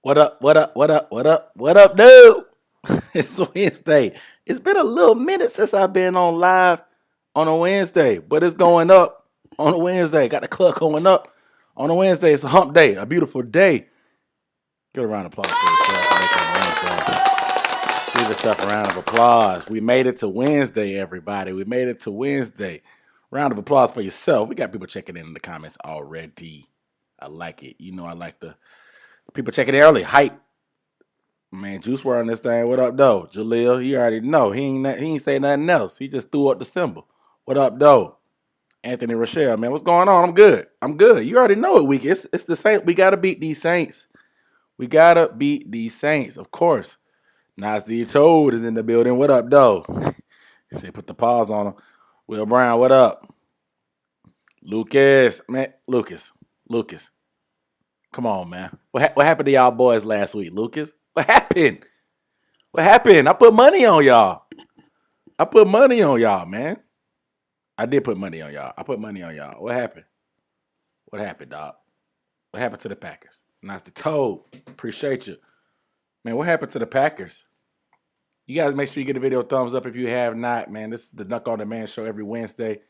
What up? What up? What up? What up? What up, dude? It's Wednesday. It's been a little minute since I've been on live on a Wednesday, but it's going up on a Wednesday. Got the club going up on a Wednesday. It's a hump day, a beautiful day. Give a round of applause for yourself. Make it Wednesday. Give yourself a round of applause. We made it to Wednesday, everybody. We made it to Wednesday. Round of applause for yourself. We got people checking in the comments already. I like it. You know, I like the people checking in early. Hype. Man, Juice WRLD on this thing. What up, though? Jaleel, you already know. He ain't say nothing else. He just threw up the symbol. What up, though? Anthony Rochelle, man, what's going on? I'm good. I'm good. You already know it, week. It's the Saints. We got to beat these Saints. We got to beat these Saints, of course. Nas D. Toad is in the building. What up, though? Say put the pause on him. Will Brown, what up? Lucas. Man, Lucas. Come on, man. What happened to y'all boys last week, Lucas? What happened? What happened? I put money on y'all. Man. I did put money on y'all. What happened? What happened, dog? What happened to the Packers? Nice to Toad. Appreciate you. Man, what happened to the Packers? You guys make sure you get the video a thumbs up if you have not, man. This is the Dunk on Demand show every Wednesday.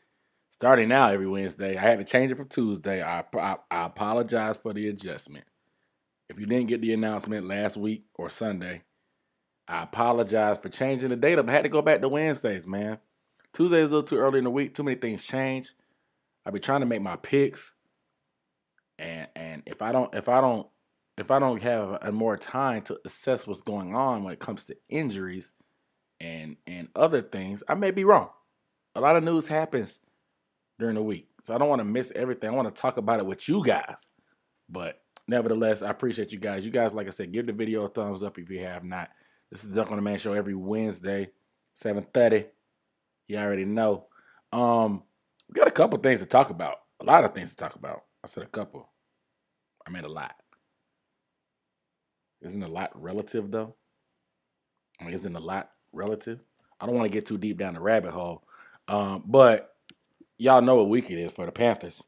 Starting now every Wednesday. I had to change it from Tuesday. I apologize for the adjustment. If you didn't get the announcement last week or Sunday, I apologize for changing the date up. I had to go back to Wednesdays, man. Tuesday is a little too early in the week. Too many things change. I've been trying to make my picks, and if I don't have more time to assess what's going on when it comes to injuries and other things, I may be wrong. A lot of news happens during the week, so I don't want to miss everything. I want to talk about it with you guys, but nevertheless, I appreciate you guys. You guys, like I said, give the video a thumbs up if you have not. This is the Dunk on the Man show every Wednesday, 7:30. You already know. We got a couple things to talk about. A lot of things to talk about. I said a couple. I meant a lot. Isn't a lot relative, though? I mean, isn't a lot relative? I don't want to get too deep down the rabbit hole. But y'all know what week it is for the Panthers.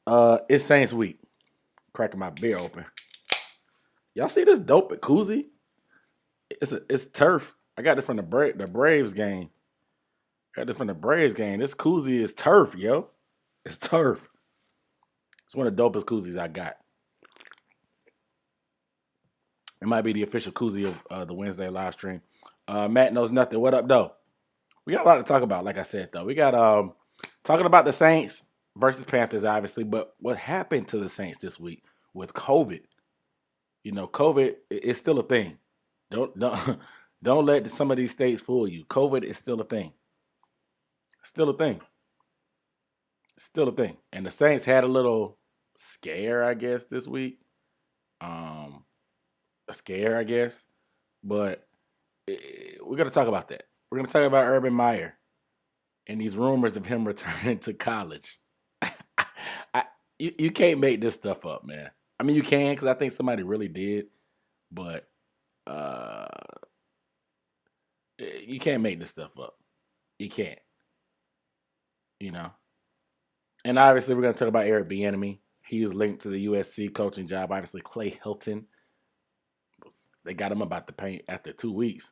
It's Saints week. Cracking my beer open. Y'all see this dope koozie? It's turf. I got it from the Braves game. This koozie is turf, yo. It's turf. It's one of the dopest koozies I got. It might be the official koozie of the Wednesday live stream. Matt knows nothing. What up, though? We got a lot to talk about, like I said, though. We got talking about the Saints versus Panthers, obviously, but what happened to the Saints this week with COVID? You know, COVID is still a thing. Don't let some of these states fool you. COVID is still a thing. Still a thing. And the Saints had a little scare, I guess, this week. A scare, I guess. But we're going to talk about that. We're going to talk about Urban Meyer and these rumors of him returning to college. You can't make this stuff up, man. I mean, you can because I think somebody really did. But you can't make this stuff up. You can't. You know. And obviously, we're going to talk about Eric Bienemy. He is linked to the USC coaching job. Obviously, Clay Hilton. They got him about the paint after 2 weeks.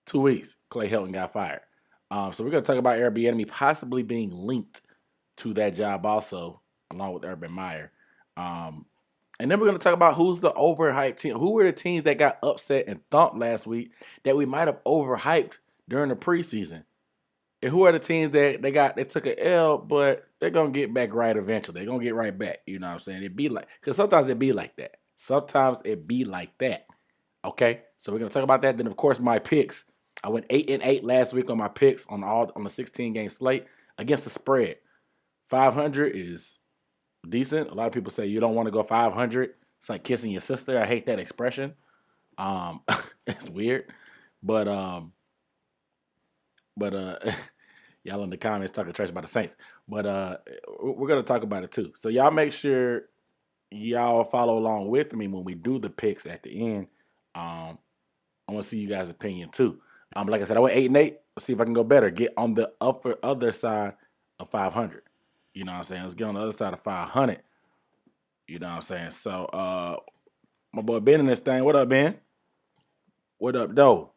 2 weeks, Clay Hilton got fired. So we're going to talk about Eric Bienemy possibly being linked to that job also, along with Urban Meyer. And then we're going to talk about who's the overhyped team. Who were the teams that got upset and thumped last week that we might have overhyped during the preseason? And who are the teams that they took an L, but they're going to get back right eventually. They're going to get right back. You know what I'm saying? Because sometimes it be like that. Okay? So we're going to talk about that. Then, of course, my picks. I went 8-8 last week on my picks on the 16-game slate against the spread. 500 is decent. A lot of people say you don't want to go 500. It's like kissing your sister. I hate that expression. It's weird. But y'all in the comments talking trash about the Saints. But we're going to talk about it too. So y'all make sure y'all follow along with me when we do the picks at the end. I want to see you guys' opinion too. Like I said, I went 8-8. Let's see if I can go better. Get on the other side of 500. You know what I'm saying? Let's get on the other side of 500. You know what I'm saying? So, my boy Ben in this thing. What up, Ben? What up, though?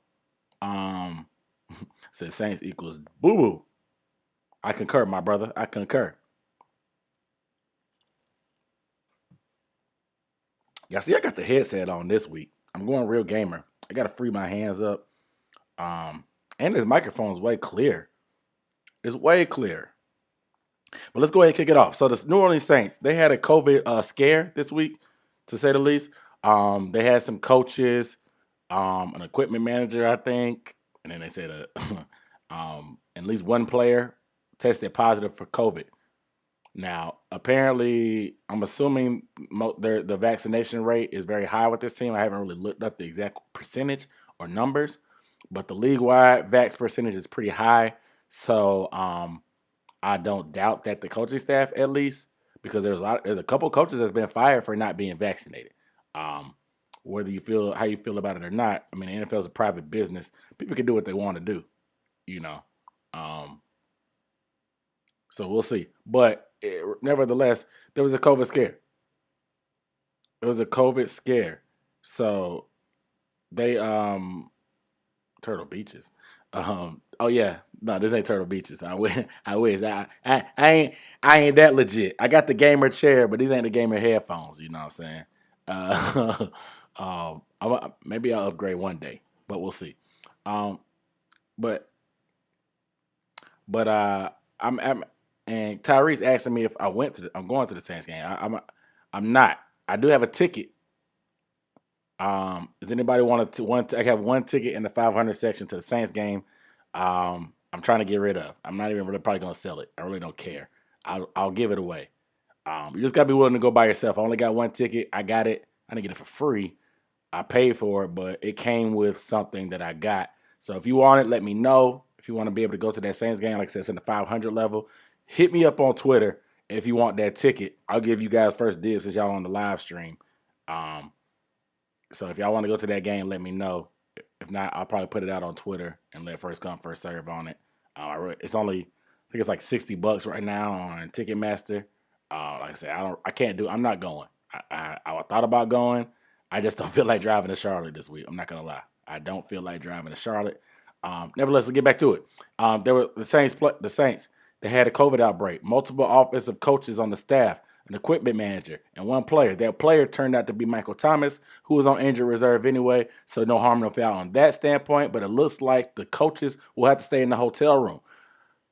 Um, said Saints equals boo boo. I concur, my brother. I concur. Yeah, see, I got the headset on this week. I'm going real gamer. I got to free my hands up. Um, and this microphone is way clear. It's way clear. But let's go ahead and kick it off. So the New Orleans Saints, they had a COVID scare this week, to say the least. They had some coaches, an equipment manager, I think, and then they said at least one player tested positive for COVID. Now, apparently, I'm assuming the vaccination rate is very high with this team. I haven't really looked up the exact percentage or numbers, but the league-wide vax percentage is pretty high. So I don't doubt that the coaching staff, at least, because there's a couple coaches that's been fired for not being vaccinated. Um, Whether you feel how you feel about it or not, I mean, the NFL is a private business. People can do what they want to do, you know. Um, so we'll see. But nevertheless, there was a COVID scare. There was a COVID scare. So they Turtle Beaches. Oh yeah, no, this ain't Turtle Beaches. I wish. I wish. I ain't that legit. I got the gamer chair, but these ain't the gamer headphones. You know what I'm saying? Uh, maybe I'll upgrade one day, but we'll see. Um, but but I'm and Tyree's asking me if I'm going to the Saints game. I'm not. I do have a ticket. Does anybody want I have one ticket in the 500 section to the Saints game. I'm trying to get rid of. I'm not even really probably gonna sell it. I really don't care. I'll give it away. You just gotta be willing to go by yourself. I only got one ticket. I got it. I didn't get it for free. I paid for it, but it came with something that I got. So if you want it, let me know. If you want to be able to go to that Saints game, like I said, it's in the 500 level. Hit me up on Twitter if you want that ticket. I'll give you guys first dibs since y'all on the live stream. Um, so if y'all want to go to that game, let me know. If not, I'll probably put it out on Twitter and let first come, first serve on it. It's only, I think it's like $60 right now on Ticketmaster. Like I said, I can't do. I'm not going. I thought about going. I just don't feel like driving to Charlotte this week. I'm not gonna lie. I don't feel like driving to Charlotte. Nevertheless, let's get back to it. There were the Saints. The Saints. They had a COVID outbreak. Multiple offensive coaches on the staff, an equipment manager, and one player. That player turned out to be Michael Thomas, who was on injured reserve anyway. So no harm, no foul on that standpoint. But it looks like the coaches will have to stay in the hotel room.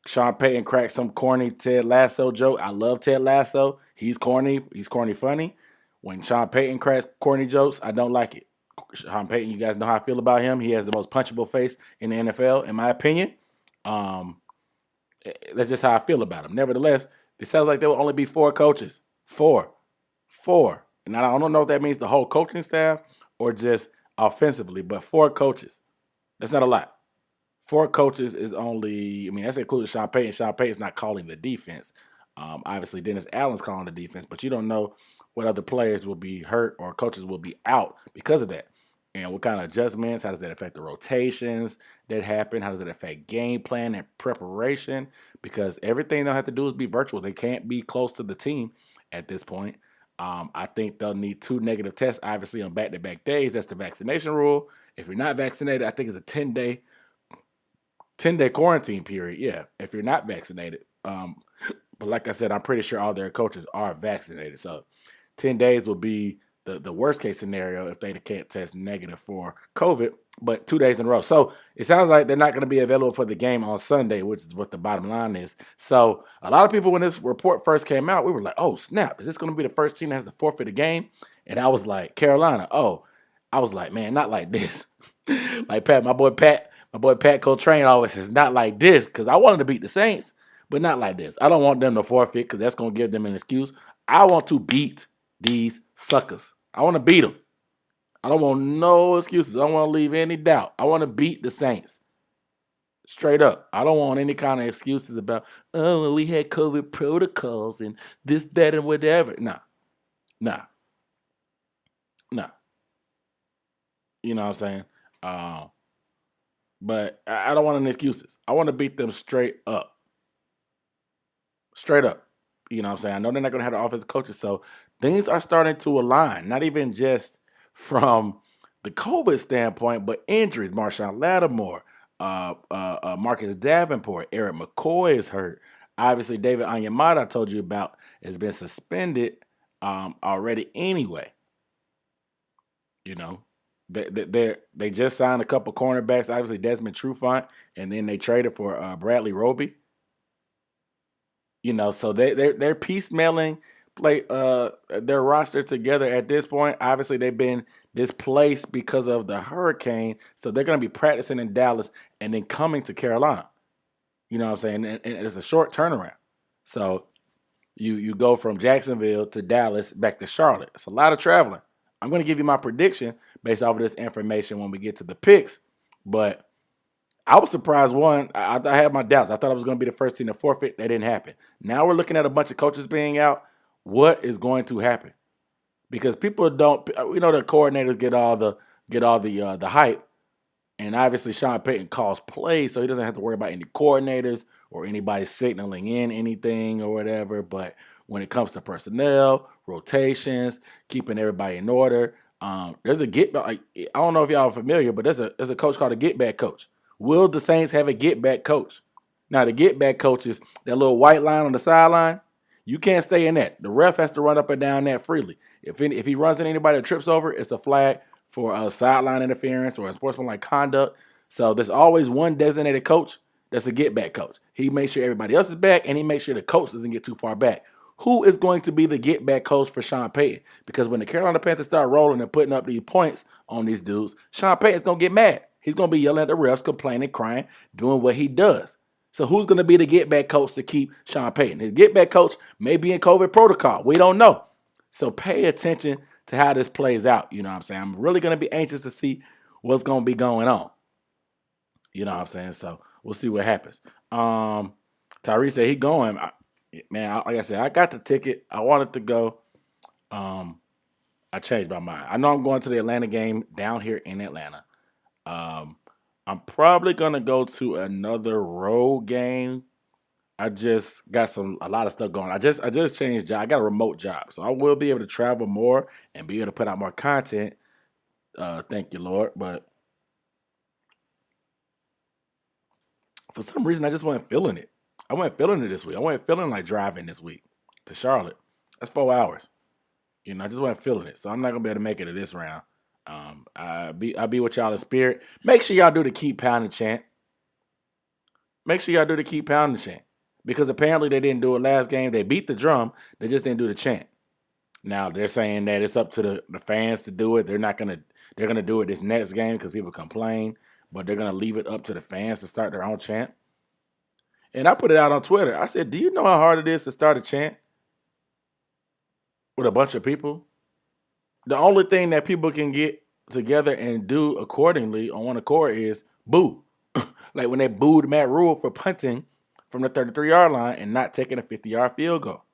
Sean Payton cracked some corny Ted Lasso joke. I love Ted Lasso. He's corny. He's corny funny. When Sean Payton cracks corny jokes, I don't like it. Sean Payton, you guys know how I feel about him. He has the most punchable face in the NFL, in my opinion. Um, that's just how I feel about him. Nevertheless, it sounds like there will only be 4 coaches. Four. And I don't know if that means the whole coaching staff or just offensively, but 4 coaches. That's not a lot. 4 coaches is only, I mean, that's including Sean Payton. Sean Payton's not calling the defense. Obviously, Dennis Allen's calling the defense, but you don't know what other players will be hurt or coaches will be out because of that. And what kind of adjustments, how does that affect the rotations that happen? How does it affect game plan and preparation? Because everything they'll have to do is be virtual. They can't be close to the team at this point. I think they'll need 2 negative tests, obviously, on back-to-back days. That's the vaccination rule. If you're not vaccinated, I think it's a 10-day quarantine period. Yeah, if you're not vaccinated. But like I said, I'm pretty sure all their coaches are vaccinated. So 10 days will be the worst case scenario if they can't test negative for COVID, but 2 days in a row. So it sounds like they're not going to be available for the game on Sunday, which is what the bottom line is. So a lot of people, when this report first came out, we were like, oh, snap, is this going to be the first team that has to forfeit a game? And I was like, Carolina, I was like, man, not like this. Like my boy Pat Coltrane always says, not like this, because I wanted to beat the Saints, but not like this. I don't want them to forfeit because that's going to give them an excuse. I want to beat these suckers. I want to beat them. I don't want no excuses. I don't want to leave any doubt. I want to beat the Saints. Straight up. I don't want any kind of excuses about, oh, well, we had COVID protocols and this, that, and whatever. Nah. You know what I'm saying? But I don't want any excuses. I want to beat them straight up. Straight up. You know what I'm saying? I know they're not going to have the offensive coaches. So things are starting to align, not even just from the COVID standpoint, but injuries. Marshawn Lattimore, Marcus Davenport, Eric McCoy is hurt. Obviously, David Onyemata I told you about has been suspended already anyway. You know, they just signed a couple cornerbacks. Obviously, Desmond Trufant, and then they traded for Bradley Roby. You know, so they're piecemealing their roster together at this point. Obviously, they've been displaced because of the hurricane, so they're going to be practicing in Dallas and then coming to Carolina. You know what I'm saying? And it's a short turnaround. So you go from Jacksonville to Dallas back to Charlotte. It's a lot of traveling. I'm going to give you my prediction based off of this information when we get to the picks, but I was surprised. One, I had my doubts. I thought it was going to be the first team to forfeit. That didn't happen. Now we're looking at a bunch of coaches being out. What is going to happen? Because people don't. We know the coordinators get all the hype, and obviously Sean Payton calls plays, so he doesn't have to worry about any coordinators or anybody signaling in anything or whatever. But when it comes to personnel, rotations, keeping everybody in order, there's a get back. Like, I don't know if y'all are familiar, but there's a coach called a get back coach. Will the Saints have a get back coach? Now the get back coach is that little white line on the sideline. You can't stay in that. The ref has to run up and down that freely. If he runs into anybody that trips over, it's a flag for a sideline interference or a sportsmanlike conduct. So there's always one designated coach that's a get back coach. He makes sure everybody else is back, and he makes sure the coach doesn't get too far back. Who is going to be the get back coach for Sean Payton? Because when the Carolina Panthers start rolling and putting up these points on these dudes, Sean Payton's going to get mad. He's going to be yelling at the refs, complaining, crying, doing what he does. So who's going to be the get-back coach to keep Sean Payton? His get-back coach may be in COVID protocol. We don't know. So pay attention to how this plays out. You know what I'm saying? I'm really going to be anxious to see what's going to be going on. You know what I'm saying? So we'll see what happens. Tyrese said he going. Man, like I said, I got the ticket. I wanted to go. I changed my mind. I know I'm going to the Atlanta game down here in Atlanta. I'm probably gonna go to another road game. I just got a lot of stuff going. I just changed job. I got a remote job, so I will be able to travel more and be able to put out more content. Thank you, Lord. But for some reason, I just wasn't feeling it. I wasn't feeling it this week. I wasn't feeling like driving this week to Charlotte. That's 4 hours. You know, I just wasn't feeling it, so I'm not gonna be able to make it to this round. I'll be with y'all in spirit. Make sure y'all do the keep pounding chant. Make sure y'all do the keep pounding chant. Because apparently they didn't do it last game. They beat the drum. They just didn't do the chant. Now they're saying that it's up to the fans to do it. They're gonna do it this next game because people complain, but they're gonna leave it up to the fans to start their own chant. And I put it out on Twitter. I said, do you know how hard it is to start a chant with a bunch of people? The only thing that people can get together and do accordingly on one accord is boo. Like when they booed Matt Rule for punting from the 33-yard line and not taking a 50-yard field goal.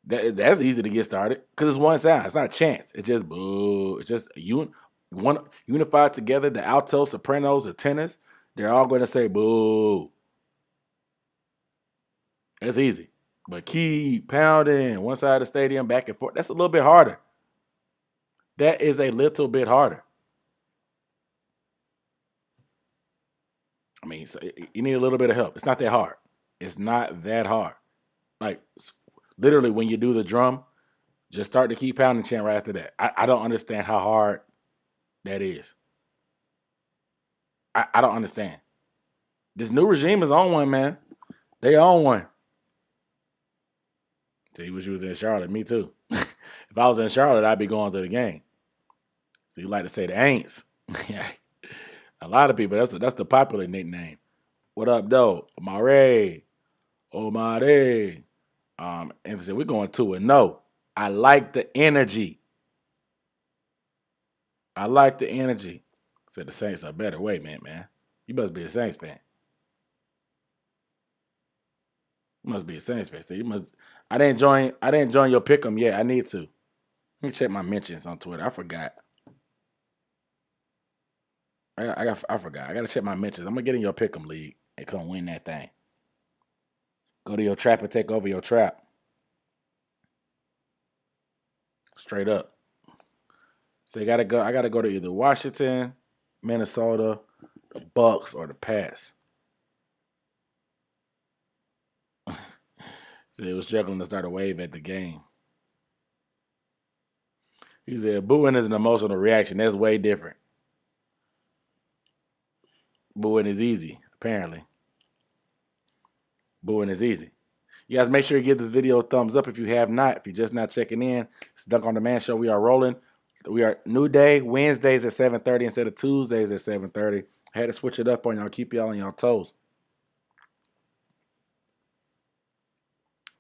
That's easy to get started because it's one sound. It's not a chance. It's just boo. It's just unified together. The altos, sopranos, the tenors, they're all going to say boo. That's easy. But keep pounding one side of the stadium back and forth. That's a little bit harder. That is a little bit harder. I mean, so you need a little bit of help. It's not that hard. It's not that hard. Like, literally, when you do the drum, just start to keep pounding chant right after that. I don't understand how hard that is. I don't understand. This new regime is on one, man. They on one. So you wish you was in Charlotte. Me too. If I was in Charlotte, I'd be going to the game. So you like to say the Aints. A lot of people, that's the popular nickname. What up, though? Omare. And they said, we're going 2-0. I like the energy. Said the Saints are better. Wait a minute, man. You must be a Saints fan. You must be a Saints fan. So you must. I didn't join your pick 'em yet. I need to. Let me check my mentions on Twitter. I forgot. I forgot. I gotta check my mentions. I'm gonna get in your pick 'em league and come win that thing. Go to your trap and take over your trap. Straight up. So I gotta go to either Washington, Minnesota, the Bucks, or the Pats. So it was struggling to start a wave at the game. He said, booing is an emotional reaction. That's way different. Booing is easy, apparently. Booing is easy. You guys make sure you give this video a thumbs up if you have not. If you're just not checking in, it's Dunk on Demand Show. We are rolling. We are new day, Wednesdays at 7:30 instead of Tuesdays at 7:30. I had to switch it up on y'all. Keep y'all on y'all toes.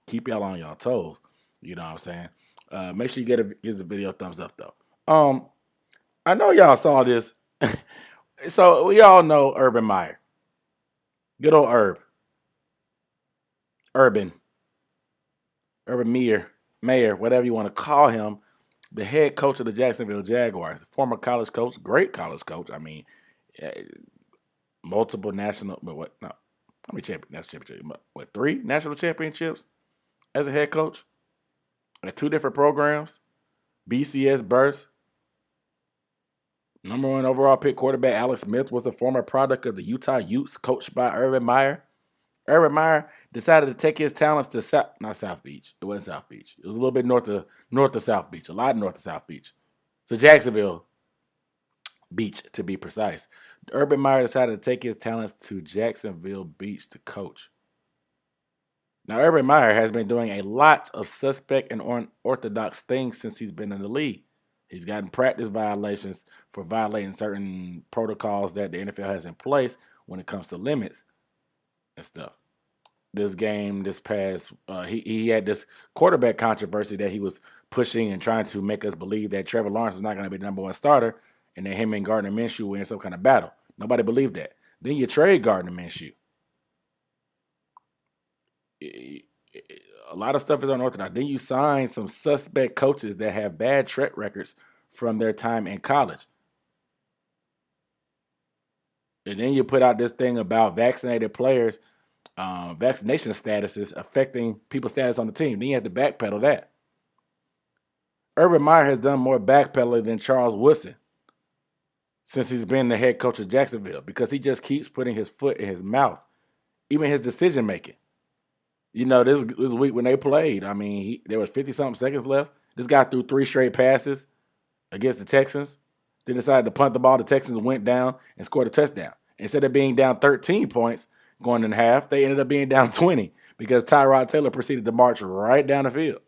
Keep y'all on y'all toes. You know what I'm saying? Make sure you give the video a thumbs up, though. I know y'all saw this. So we all know Urban Meyer. Good old Urban Meyer, whatever you want to call him, the head coach of the Jacksonville Jaguars, former college coach, great college coach. I mean, multiple national, but what? No, how many championships? What, 3 national championships as a head coach at 2 different programs, BCS berths. Number 1 overall pick quarterback Alex Smith was the former product of the Utah Utes, coached by Urban Meyer. Urban Meyer decided to take his talents to not South Beach. It wasn't South Beach. It was a little bit north of South Beach, a lot north of South Beach. So Jacksonville Beach, to be precise. Urban Meyer decided to take his talents to Jacksonville Beach to coach. Now, Urban Meyer has been doing a lot of suspect and unorthodox things since he's been in the league. He's gotten practice violations for violating certain protocols that the NFL has in place when it comes to limits and stuff. This game, this past, he had this quarterback controversy that he was pushing and trying to make us believe that Trevor Lawrence was not going to be the number 1 starter and that him and Gardner Minshew were in some kind of battle. Nobody believed that. Then you trade Gardner Minshew. A lot of stuff is unorthodox. Then you sign some suspect coaches that have bad track records from their time in college. And then you put out this thing about vaccinated players, vaccination statuses affecting people's status on the team. Then you have to backpedal that. Urban Meyer has done more backpedaling than Charles Woodson since he's been the head coach of Jacksonville because he just keeps putting his foot in his mouth, even his decision making. You know, this week when they played, I mean, there was 50-something seconds left. This guy threw 3 straight passes against the Texans. They decided to punt the ball. The Texans went down and scored a touchdown. Instead of being down 13 points going in half, they ended up being down 20 because Tyrod Taylor proceeded to march right down the field.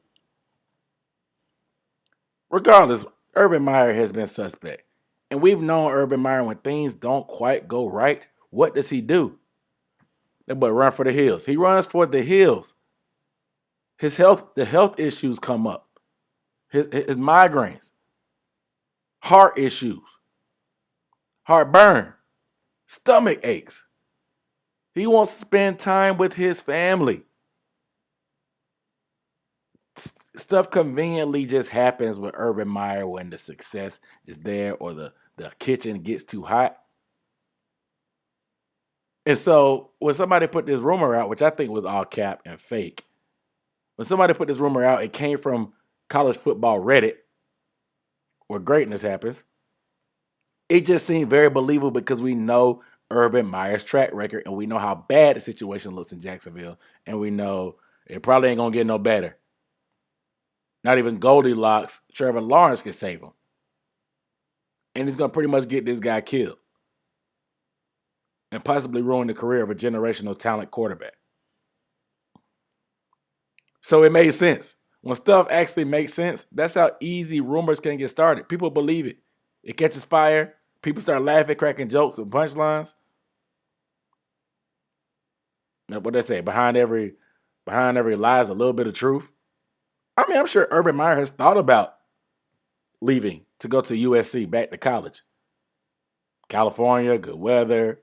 Regardless, Urban Meyer has been suspect. And we've known Urban Meyer when things don't quite go right. What does he do? But run for the hills. He runs for the hills. The health issues come up. His migraines, heart issues, heartburn, stomach aches. He wants to spend time with his family. Stuff conveniently just happens with Urban Meyer when the success is there or the kitchen gets too hot. And so when somebody put this rumor out, which I think was all cap and fake, when somebody put this rumor out, it came from college football Reddit, where greatness happens. It just seemed very believable because we know Urban Meyer's track record and we know how bad the situation looks in Jacksonville. And we know it probably ain't going to get no better. Not even Goldilocks, Trevor Lawrence can save him. And he's going to pretty much get this guy killed and possibly ruin the career of a generational talent quarterback. So it made sense. When stuff actually makes sense, that's how easy rumors can get started. People believe it. It catches fire. People start laughing, cracking jokes and punchlines. Now, what they say, behind every lie is a little bit of truth. I mean, I'm sure Urban Meyer has thought about leaving to go to USC, back to college. California, good weather.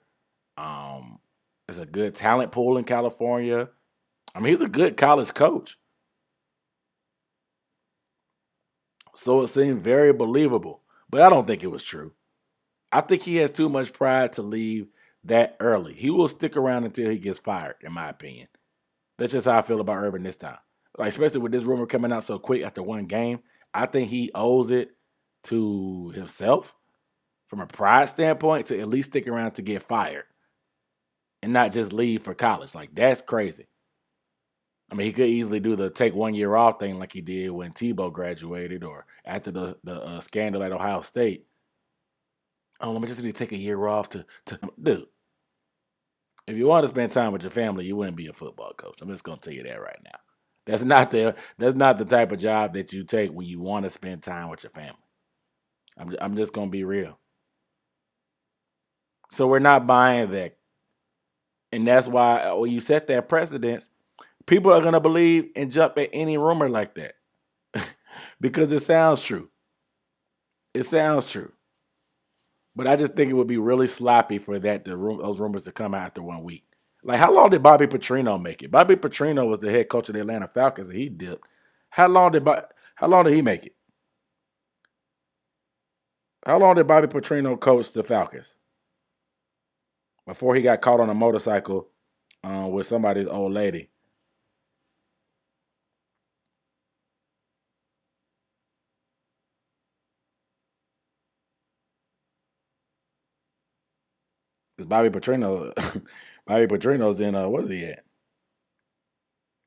There's a good talent pool in California. I mean, he's a good college coach. So it seemed very believable. But I don't think it was true. I think he has too much pride to leave that early. He will stick around until he gets fired, in my opinion. That's just how I feel about Urban this time. Like, especially with this rumor coming out so quick after one game, I think he owes it to himself from a pride standpoint to at least stick around to get fired and not just leave for college. Like, that's crazy. I mean, he could easily do the take 1 year off thing like he did when Tebow graduated or after the scandal at Ohio State. Oh, let me just need to take a year off to dude. If you want to spend time with your family, you wouldn't be a football coach. I'm just gonna tell you that right now. That's not the type of job that you take when you want to spend time with your family. I'm just gonna be real. So we're not buying that, and that's why when you set that precedence, people are gonna believe and jump at any rumor like that because it sounds true. It sounds true. But I just think it would be really sloppy for those rumors to come out after 1 week. Like, how long did Bobby Petrino make it? Bobby Petrino was the head coach of the Atlanta Falcons, and he dipped. How long did he make it? How long did Bobby Petrino coach the Falcons before he got caught on a motorcycle with somebody's old lady? Because Bobby Petrino's in where's he at?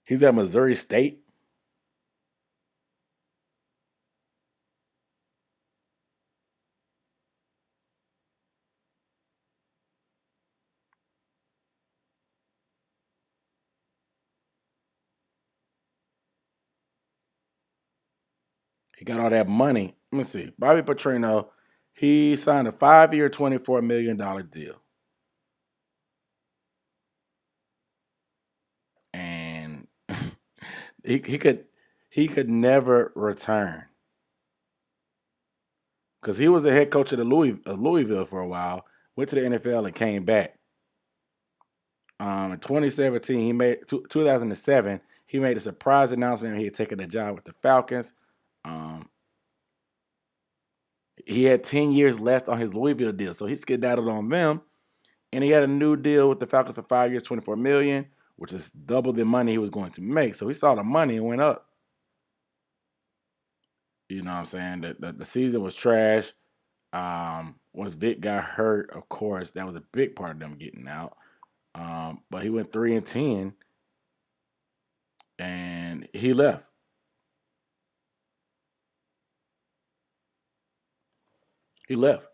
He's at Missouri State. He got all that money. Let me see. Bobby Petrino, he signed a 5-year, $24 million deal. And he could never return. Because he was the head coach of Louisville for a while, went to the NFL and came back. In 2017, 2007, he made a surprise announcement he had taken a job with the Falcons. Um, he had 10 years left on his Louisville deal, so he skedaddled on them, and he had a new deal with the Falcons for 5 years, $24 million, which is double the money he was going to make. So he saw the money and went up. You know what I'm saying? The season was trash. Once Vic got hurt, of course, that was a big part of them getting out. But he went 3-10, and he left. He left.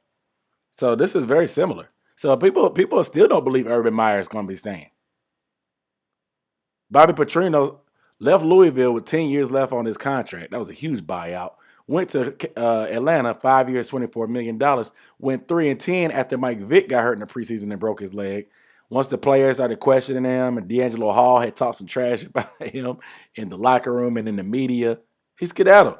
So this is very similar. So people still don't believe Urban Meyer is going to be staying. Bobby Petrino left Louisville with 10 years left on his contract. That was a huge buyout. Went to Atlanta, 5 years, $24 million. Went 3-10 after Mike Vick got hurt in the preseason and broke his leg. Once the players started questioning him and D'Angelo Hall had talked some trash about him in the locker room and in the media, he skedaddled.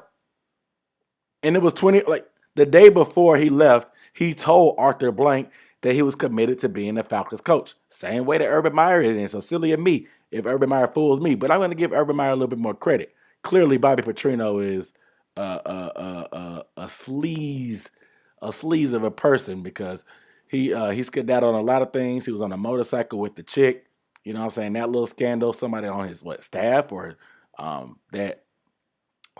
And it was the day before he left, he told Arthur Blank that he was committed to being the Falcons coach. Same way that Urban Meyer is. And so silly of me if Urban Meyer fools me. But I'm going to give Urban Meyer a little bit more credit. Clearly, Bobby Petrino is a sleaze of a person because he skedaddled on a lot of things. He was on a motorcycle with the chick. You know what I'm saying? That little scandal, somebody on his staff or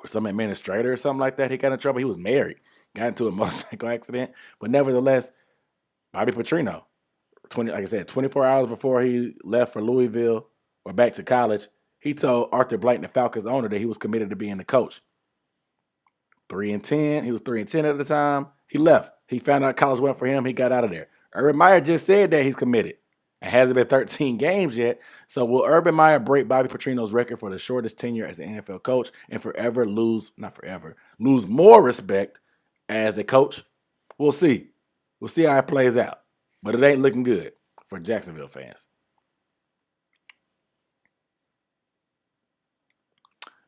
some administrator or something like that. He got in trouble. He was married, got into a motorcycle accident. But nevertheless, Bobby Petrino, like I said, 24 hours before he left for Louisville or back to college, he told Arthur Blank, the Falcons owner, that he was committed to being the coach. 3-10. He was 3-10 at the time. He left. He found out college went for him. He got out of there. Urban Meyer just said that he's committed. It hasn't been 13 games yet. So will Urban Meyer break Bobby Petrino's record for the shortest tenure as an NFL coach and lose more respect as a coach? We'll see. We'll see how it plays out. But it ain't looking good for Jacksonville fans.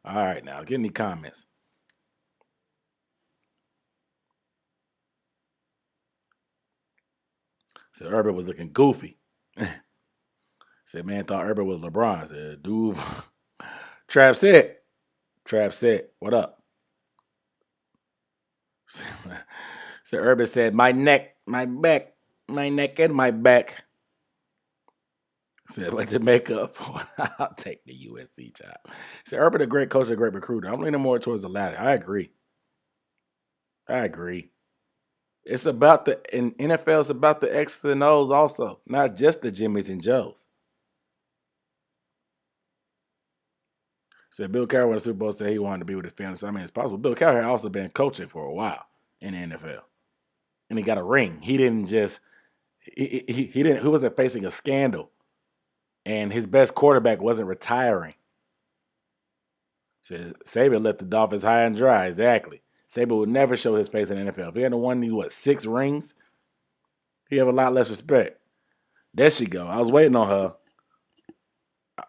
All right, now, get any comments. So Urban was looking goofy. Said, man, thought Urban was LeBron. Said, dude, Trap said, what up? So Urban said, my neck, my back, my neck and my back. Said, but to make up for it, I'll take the USC job. Said, Urban, a great coach, a great recruiter. I'm leaning more towards the latter. I agree. It's about in NFL, it's about the X's and O's also, not just the Jimmys and Joes. Said Bill Cowher won the Super Bowl, said he wanted to be with his family. So, I mean, it's possible. Bill Cowher also been coaching for a while in the NFL. And he got a ring. He didn't just he wasn't facing a scandal. And his best quarterback wasn't retiring. Says Saban left the Dolphins high and dry. Exactly. Saban would never show his face in the NFL. If he hadn't won these, 6 rings, he'd have a lot less respect. There she go. I was waiting on her.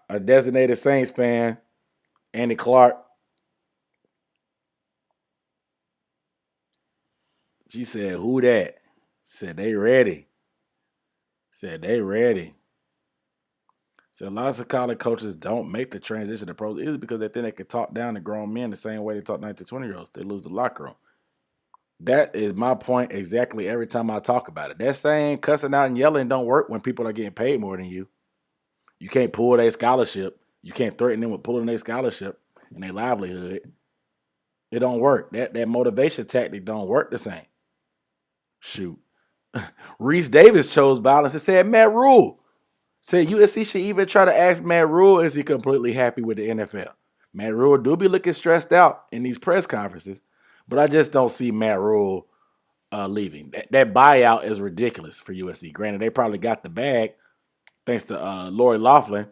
A designated Saints fan, Andy Clark. She said, who that? Said, they ready. Said, lots of college coaches don't make the transition to pros either because they think they can talk down to grown men the same way they talk 19 to 20-year-olds. They lose the locker room. That is my point exactly every time I talk about it. That saying cussing out and yelling don't work when people are getting paid more than you. You can't pull their scholarship. You can't threaten them with pulling their scholarship and their livelihood. It don't work. That motivation tactic don't work the same. Shoot. Reese Davis chose violence and said Matt Rule. Said USC should even try to ask Matt Rule, is he completely happy with the NFL? Matt Rule do be looking stressed out in these press conferences, but I just don't see Matt Rule leaving. That buyout is ridiculous for USC. Granted, they probably got the bag thanks to Lori Loughlin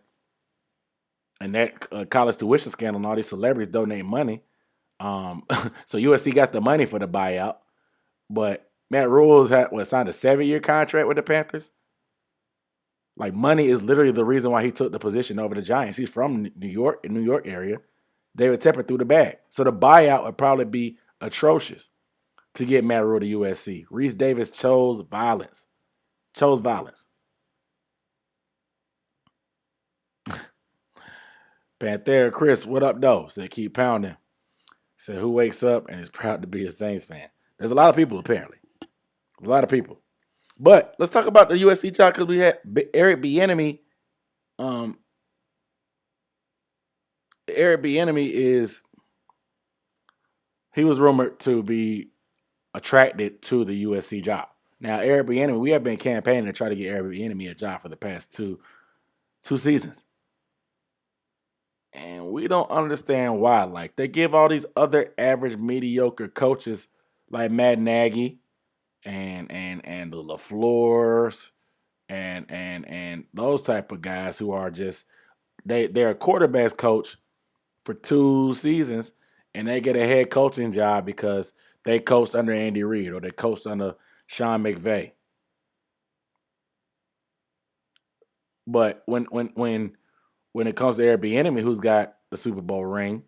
and that college tuition scandal and all these celebrities donating money. So USC got the money for the buyout, but Matt Rule signed a 7-year contract with the Panthers. Like, money is literally the reason why he took the position over the Giants. He's from New York, in New York area. David Tepper threw the bag. So the buyout would probably be atrocious to get Matt Rule to USC. Reese Davis chose violence. Panthera Chris, what up, though? Said, keep pounding. Said, who wakes up and is proud to be a Saints fan? There's a lot of people, apparently. A lot of people. But let's talk about the USC job because we had Eric Bienemy. Eric Bienemy he was rumored to be attracted to the USC job. Now, Eric Bienemy, we have been campaigning to try to get Eric Bienemy a job for the past two seasons. And we don't understand why. Like, they give all these other average, mediocre coaches like Matt Nagy and the LaFleurs and those type of guys who are just they're a quarterback's coach for 2 seasons and they get a head coaching job because they coached under Andy Reid or they coached under Sean McVay. But when it comes to Eric Bieniemy, who's got the Super Bowl ring,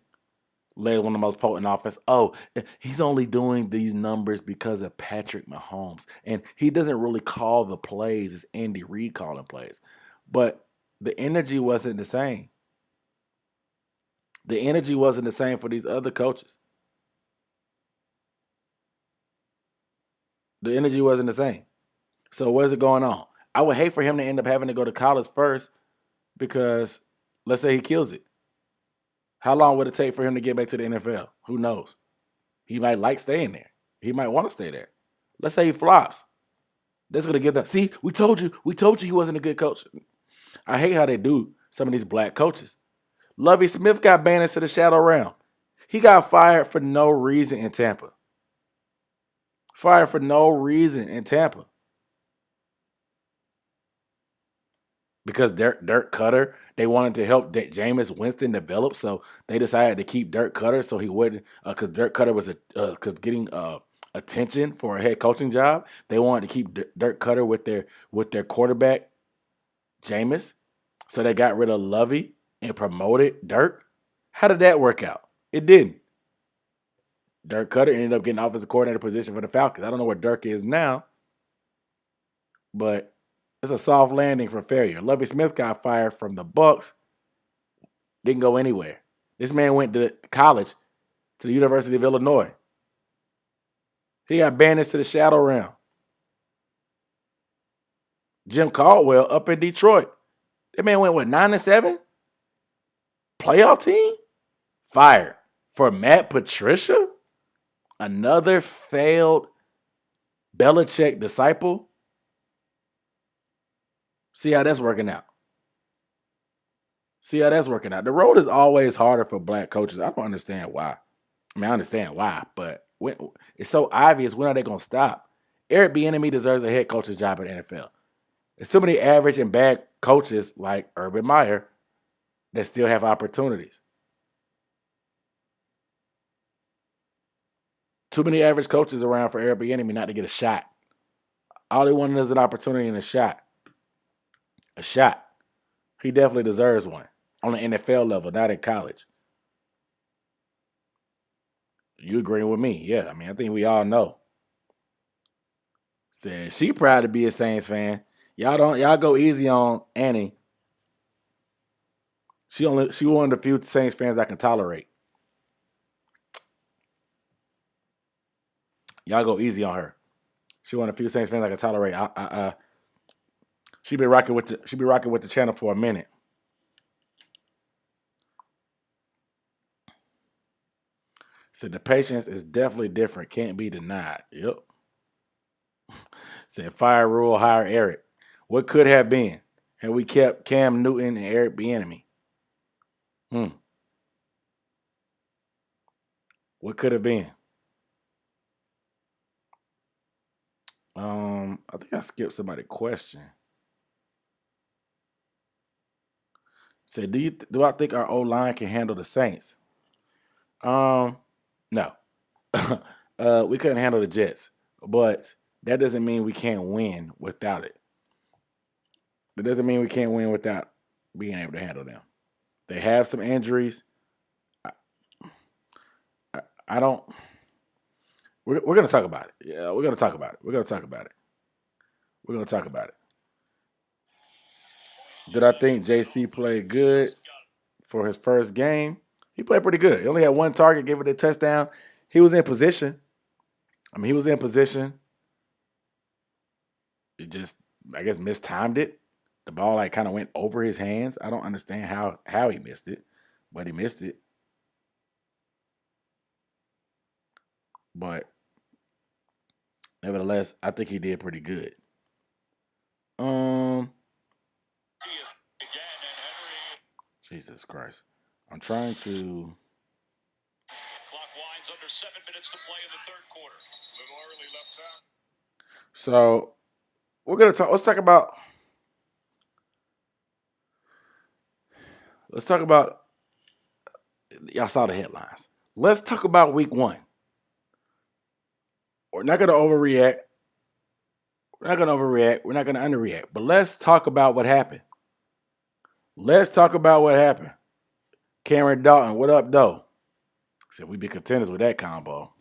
led one of the most potent offense. Oh, he's only doing these numbers because of Patrick Mahomes. And he doesn't really call the plays. It's Andy Reid calling plays. But the energy wasn't the same. The energy wasn't the same for these other coaches. The energy wasn't the same. So where's it going on? I would hate for him to end up having to go to college first because let's say he kills it. How long would it take for him to get back to the NFL? Who knows? He might like staying there. He might want to stay there. Let's say he flops. That's going to get them. See, we told you he wasn't a good coach. I hate how they do some of these black coaches. Lovie Smith got banned into the shadow realm. He got fired for no reason in Tampa. Because Dirk Cutter, they wanted to help Jameis Winston develop, so they decided to keep Dirk Cutter so he wouldn't, because Dirk Cutter was getting attention for a head coaching job. They wanted to keep Dirk Cutter with their quarterback, Jameis, so they got rid of Lovey and promoted Dirk. How did that work out? It didn't. Dirk Cutter ended up getting offensive coordinator position for the Falcons. I don't know where Dirk is now, but it's a soft landing for failure. Lovie Smith got fired from the Bucs. Didn't go anywhere. This man went to college, to the University of Illinois. He got banished to the shadow realm. Jim Caldwell up in Detroit. That man went, 9-7? Playoff team? Fired. For Matt Patricia? Another failed Belichick disciple? See how that's working out. The road is always harder for black coaches. I don't understand why. I mean, I understand why, but it's so obvious. When are they going to stop? Eric Bienemy deserves a head coach's job in the NFL. There's too many average and bad coaches like Urban Meyer that still have opportunities. Too many average coaches around for Eric Bienemy not to get a shot. All they wanted is an opportunity and a shot. A shot. He definitely deserves one on the NFL level, not in college. You agreeing with me? Yeah, I mean, I think we all know. Said she proud to be a Saints fan. Y'all go easy on Annie. She one of the few Saints fans I can tolerate. Y'all go easy on her. She one of the few Saints fans I can tolerate. She be rocking with the channel for a minute. Said the patience is definitely different. Can't be denied. Yep. Said fire rule, hire Eric. What could have been had we kept Cam Newton and Eric Bieniemy? What could have been? I think I skipped somebody's question. Said, do I think our O-line can handle the Saints? No. We couldn't handle the Jets, but that doesn't mean we can't win without it. It doesn't mean we can't win without being able to handle them. They have some injuries. I don't. We're going to talk about it. Yeah, we're going to talk about it. Did I think JC played good for his first game? He played pretty good. He only had one target, gave it a touchdown. He was in position. It just, I guess, mistimed it. The ball kind of went over his hands. I don't understand how he missed it, but he missed it. But nevertheless, I think he did pretty good. Jesus Christ. I'm trying to. Clock winds under 7 minutes to play in the third quarter. A little early left out. So we're gonna talk. Let's talk about. Y'all saw the headlines. Let's talk about week 1. We're not gonna overreact. We're not gonna underreact. But let's talk about what happened. Cameron Dalton, what up, though? Said we be contenders with that combo.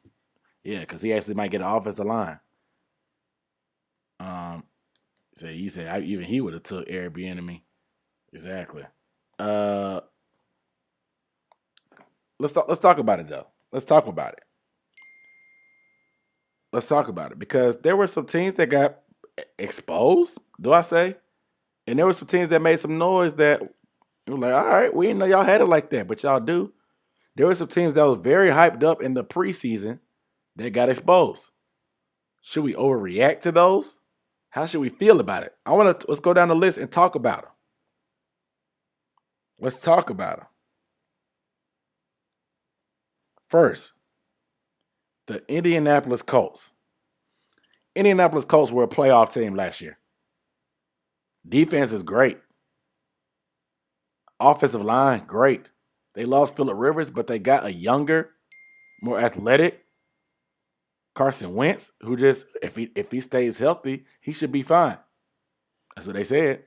Yeah, because he actually might get an offensive line. Even he would have took Eric Bieniemy. Exactly. Let's talk about it though. Let's talk about it because there were some teams that got exposed. Do I say? And there were some teams that made some noise that were like, all right, we didn't know y'all had it like that, but y'all do. There were some teams that was very hyped up in the preseason that got exposed. Should we overreact to those? How should we feel about it? Let's go down the list and talk about them. Let's talk about them. First, the Indianapolis Colts. Indianapolis Colts were a playoff team last year. Defense is great. Offensive line, great. They lost Phillip Rivers, but they got a younger, more athletic Carson Wentz, who just, if he stays healthy, he should be fine. That's what they said.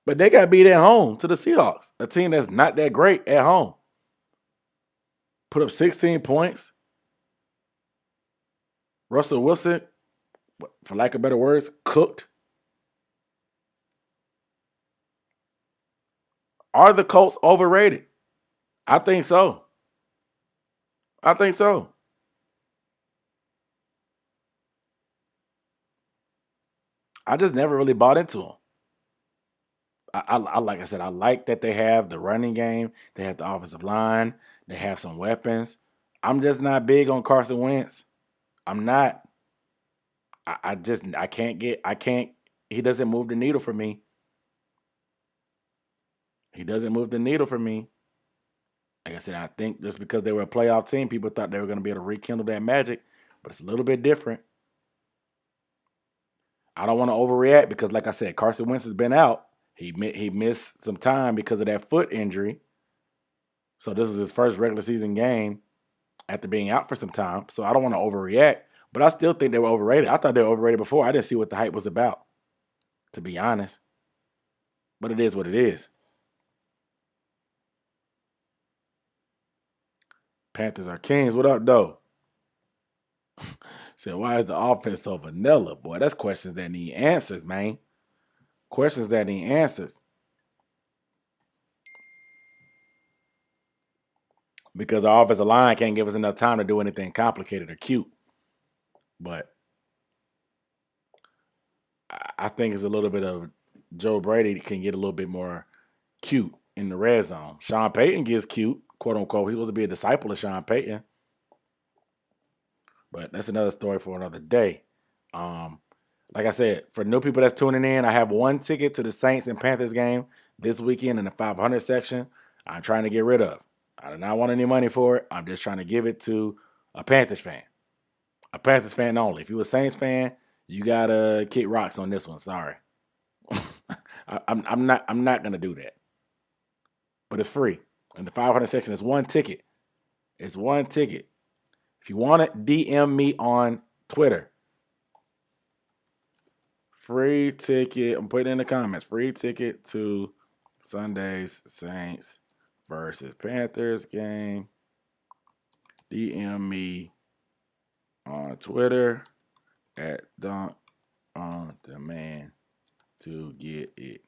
But they got beat at home to the Seahawks, a team that's not that great at home. Put up 16 points. Russell Wilson, for lack of better words, cooked. Are the Colts overrated? I think so. I just never really bought into them. like I said, I like that they have the running game. They have the offensive line. They have some weapons. I'm just not big on Carson Wentz. I'm not. I can't. He doesn't move the needle for me. He doesn't move the needle for me. Like I said, I think just because they were a playoff team, people thought they were going to be able to rekindle that magic, but it's a little bit different. I don't want to overreact because, like I said, Carson Wentz has been out. He missed some time because of that foot injury. So this was his first regular season game after being out for some time. So I don't want to overreact, but I still think they were overrated. I thought they were overrated before. I didn't see what the hype was about, to be honest. But it is what it is. Panthers are kings. What up, though? Said, why is the offense so vanilla? Boy, that's questions that need answers, man. Questions that need answers. Because our offensive line can't give us enough time to do anything complicated or cute. But I think it's a little bit of Joe Brady can get a little bit more cute in the red zone. Sean Payton gets cute, quote unquote. He's supposed to be a disciple of Sean Payton. But that's another story for another day. Like I said, for new people that's tuning in, I have one ticket to the Saints and Panthers game this weekend in the 500 section. I'm trying to get rid of. I do not want any money for it. I'm just trying to give it to a Panthers fan. A Panthers fan only. If you're a Saints fan, you gotta kick rocks on this one. Sorry. I'm not gonna do that. But it's free. In the 500 section, it's one ticket. It's one ticket. If you want it, DM me on Twitter. Free ticket. I'm putting in the comments. Free ticket to Sunday's Saints versus Panthers game. DM me on Twitter at Dunk on Demand to get it.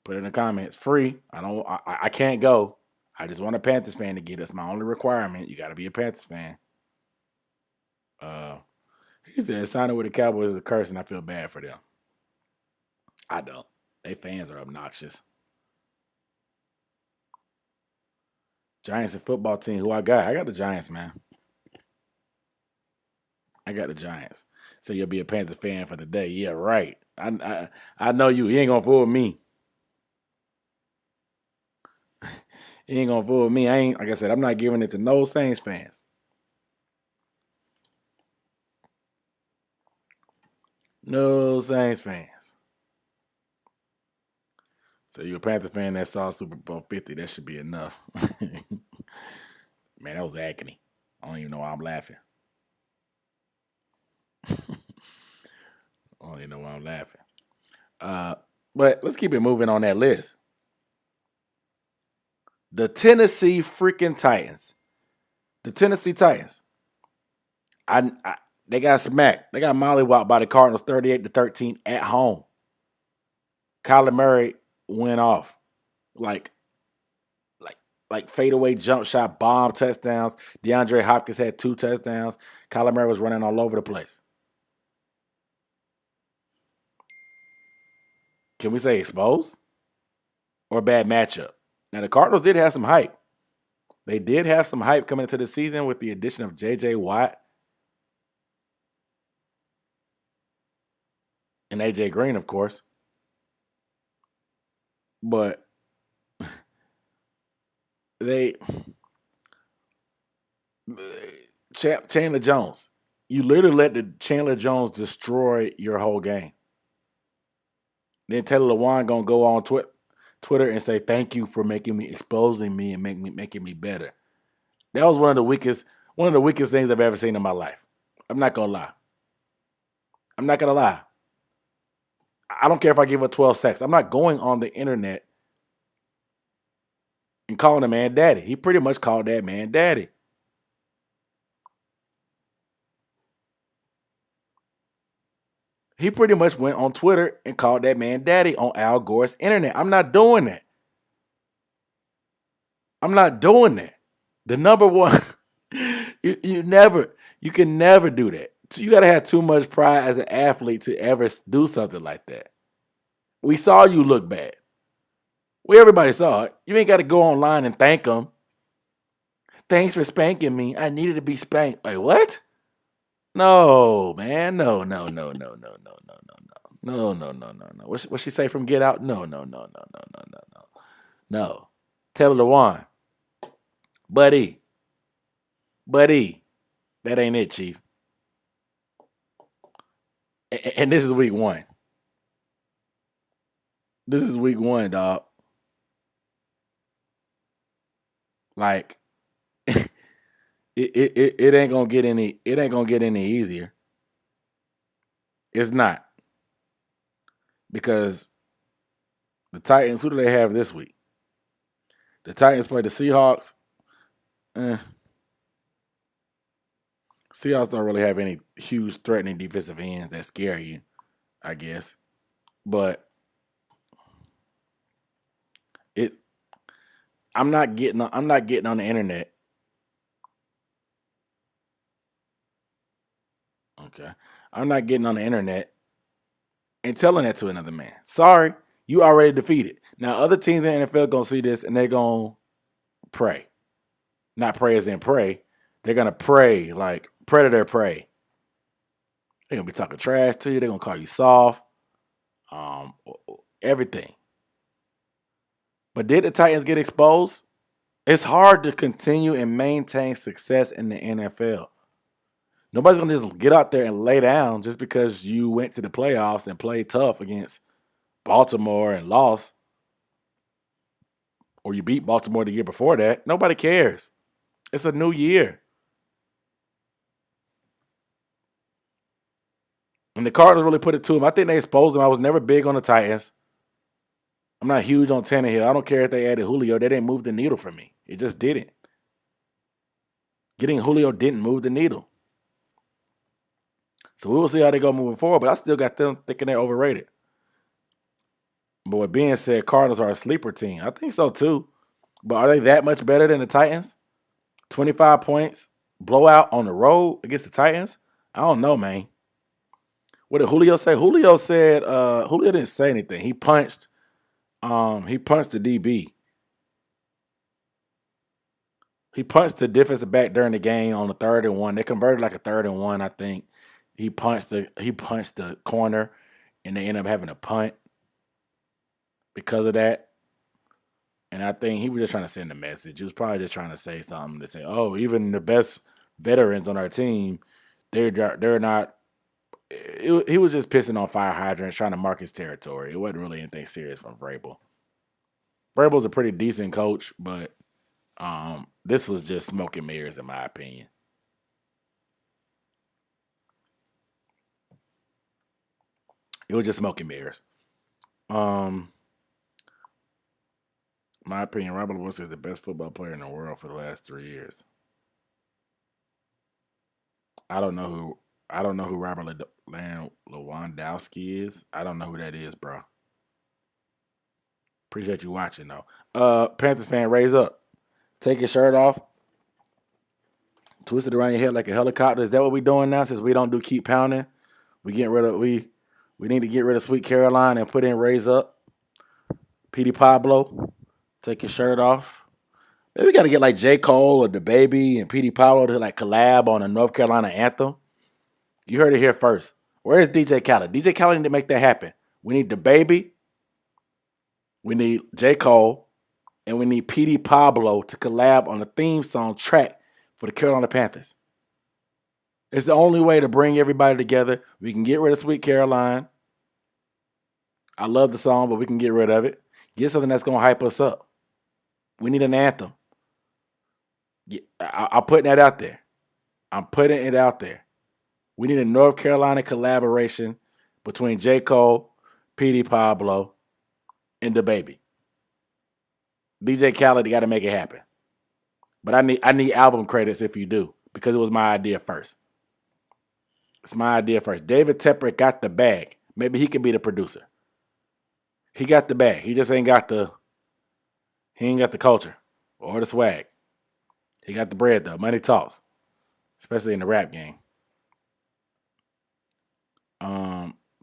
Put it in the comments. Free. I can't go. I just want a Panthers fan to get it. That's my only requirement. You got to be a Panthers fan. He said signing with the Cowboys is a curse, and I feel bad for them. I don't. They fans are obnoxious. Giants and football team. Who I got? I got the Giants, man. I got the Giants. So you'll be a Panther fan for the day. Yeah, right. I know you. He ain't gonna fool me. He ain't gonna fool me. Like I said, I'm not giving it to no Saints fans. No Saints fans. So you're a Panther fan that saw Super Bowl 50. That should be enough. Man, that was agony. I don't even know why I'm laughing. I don't even know why I'm laughing. But let's keep it moving on that list. The Tennessee freaking Titans. The Tennessee Titans. They got smacked. They got mollywopped by the Cardinals 38-13 at home. Kyler Murray went off. Like fadeaway jump shot, bomb touchdowns. DeAndre Hopkins had 2 touchdowns. Kyler Murray was running all over the place. Can we say exposed? Or bad matchup? Now, the Cardinals did have some hype. They did have some hype coming into the season with the addition of J.J. Watt and A.J. Green, of course. But Chandler Jones, you literally let the Chandler Jones destroy your whole game. Then Taylor Lewan gonna go on Twitter and say thank you for exposing me and making me better. That was one of the weakest things I've ever seen in my life. I'm not gonna lie. I don't care if I give up 12 sacks. I'm not going on the internet and calling a man daddy. He pretty much called that man daddy. He pretty much went on Twitter and called that man daddy on Al Gore's internet. I'm not doing that. The number one, you can never do that. So you got to have too much pride as an athlete to ever do something like that. We saw you look bad. Everybody saw it. You ain't got to go online and thank them. Thanks for spanking me. I needed to be spanked. Like, what? No, man. No. What she say from Get Out? No. No. Tell her to one. Buddy. That ain't it, Chief. And this is week 1. This is week 1, dog. Like, it ain't gonna get any easier. It's not. Because the Titans, who do they have this week? The Titans play the Seahawks. Seahawks don't really have any huge threatening defensive ends that scare you, I guess. But I'm not getting on the internet. Okay. I'm not getting on the internet and telling that to another man. Sorry, you already defeated. Now, other teams in the NFL going to see this and they're going to pray. Not pray as in pray. They're going to pray like predator prey. They're going to be talking trash to you. They're going to call you soft. Everything. But did the Titans get exposed? It's hard to continue and maintain success in the NFL. Nobody's going to just get out there and lay down just because you went to the playoffs and played tough against Baltimore and lost. Or you beat Baltimore the year before that. Nobody cares. It's a new year. And the Cardinals really put it to them. I think they exposed them. I was never big on the Titans. I'm not huge on Tannehill. I don't care if they added Julio. They didn't move the needle for me. It just didn't. Getting Julio didn't move the needle. So we will see how they go moving forward, but I still got them thinking they're overrated. But with being said, Cardinals are a sleeper team. I think so too. But are they that much better than the Titans? 25 points, blowout on the road against the Titans? I don't know, man. What did Julio say? Julio said Julio didn't say anything. He punched the DB. He punched the defensive back during the game on the 3rd and 1. They converted like a 3rd and 1, I think. He punched the corner, and they ended up having a punt because of that. And I think he was just trying to send a message. He was probably just trying to say something to say, "Oh, even the best veterans on our team, they're not." He was just pissing on fire hydrants, trying to mark his territory. It wasn't really anything serious from Vrabel. Vrabel's a pretty decent coach, but this was just smoke and mirrors, in my opinion. It was just smoke and mirrors. My opinion, Robert Woods is the best football player in the world for the last 3 years. I don't know who Robert Lewandowski is. I don't know who that is, bro. Appreciate you watching, though. Panthers fan, raise up. Take your shirt off. Twist it around your head like a helicopter. Is that what we're doing now? Since we don't do keep pounding, we need to get rid of Sweet Caroline and put in raise up. Petey Pablo, take your shirt off. Maybe we got to get like J. Cole or the Baby and Petey Pablo to like collab on a North Carolina anthem. You heard it here first. Where is DJ Khaled? DJ Khaled need to make that happen. We need the Baby. We need J. Cole. And we need Petey Pablo to collab on the theme song track for the Carolina Panthers. It's the only way to bring everybody together. We can get rid of Sweet Caroline. I love the song, but we can get rid of it. Get something that's going to hype us up. We need an anthem. I'm putting that out there. I'm putting it out there. We need a North Carolina collaboration between J. Cole, Petey Pablo, and the Baby. DJ Khaled, you got to make it happen. But I need album credits if you do, because it was my idea first. It's my idea first. David Tepper got the bag. Maybe he can be the producer. He got the bag. He just ain't got the culture or the swag. He got the bread though. Money talks, especially in the rap game.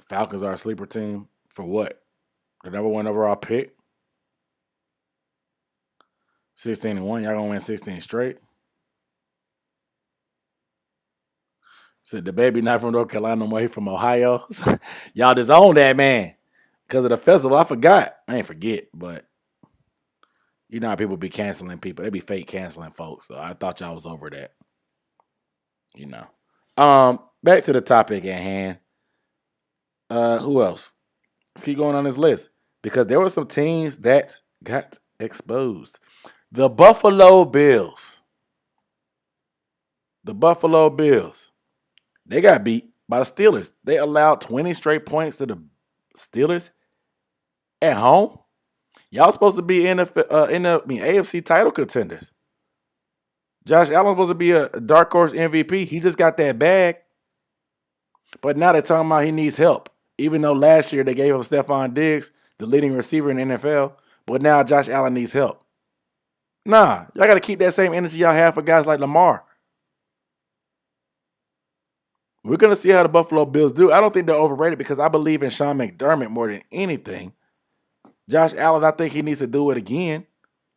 Falcons are a sleeper team for what? The number 1 overall pick. 16-1. Y'all gonna win 16 straight. Said the baby not from North Carolina no more. He from Ohio. Y'all disowned that man because of the festival. I forgot. I ain't forget, but you know how people be canceling people. They be fake canceling folks. So I thought y'all was over that. You know. Back to the topic at hand. Who else? Let's keep going on this list because there were some teams that got exposed. The Buffalo Bills. The Buffalo Bills. They got beat by the Steelers. They allowed 20 straight points to the Steelers at home. Y'all supposed to be in the AFC title contenders. Josh Allen supposed to be a dark horse MVP. He just got that bag. But now they're talking about he needs help. Even though last year they gave him Stephon Diggs, the leading receiver in the NFL. But now Josh Allen needs help. Nah, y'all got to keep that same energy y'all have for guys like Lamar. We're going to see how the Buffalo Bills do. I don't think they're overrated because I believe in Sean McDermott more than anything. Josh Allen, I think he needs to do it again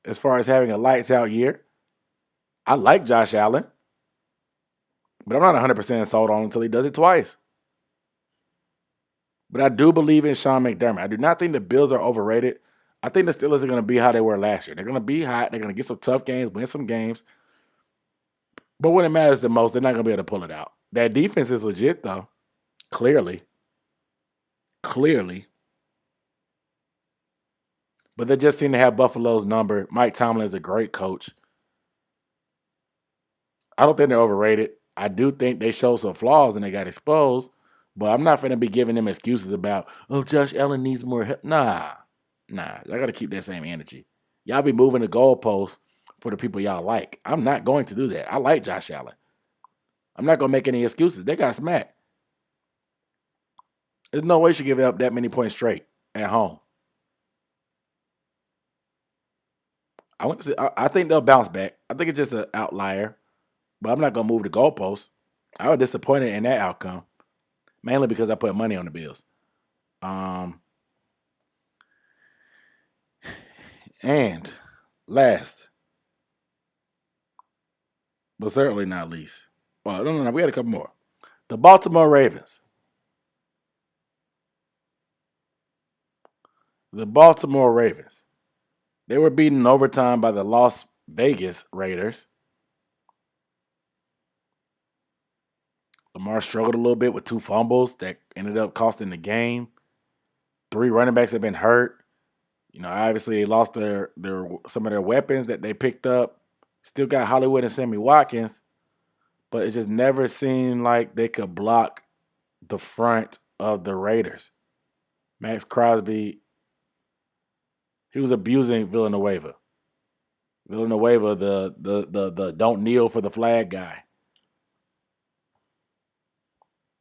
as far as having a lights-out year. I like Josh Allen, but I'm not 100% sold on him until he does it twice. But I do believe in Sean McDermott. I do not think the Bills are overrated. I think the Steelers are going to be how they were last year. They're going to be hot. They're going to get some tough games, win some games. But when it matters the most, they're not going to be able to pull it out. That defense is legit, though. Clearly. But they just seem to have Buffalo's number. Mike Tomlin is a great coach. I don't think they're overrated. I do think they showed some flaws and they got exposed. But I'm not going to be giving them excuses about, oh, Josh Allen needs more help. Nah. I got to keep that same energy. Y'all be moving the goalposts for the people y'all like. I'm not going to do that. I like Josh Allen. I'm not going to make any excuses. They got smacked. There's no way you should give up that many points straight at home. I think they'll bounce back. I think it's just an outlier. But I'm not going to move the goalposts. I was disappointed in that outcome. Mainly because I put money on the Bills. And last, but certainly not least. Well, no, we had a couple more. The Baltimore Ravens. The Baltimore Ravens. They were beaten in overtime by the Las Vegas Raiders. Lamar struggled a little bit with 2 fumbles that ended up costing the game. 3 running backs have been hurt. You know, obviously they lost their some of their weapons that they picked up. Still got Hollywood and Sammy Watkins, but it just never seemed like they could block the front of the Raiders. Max Crosby, he was abusing Villanueva. Villanueva, the don't kneel for the flag guy.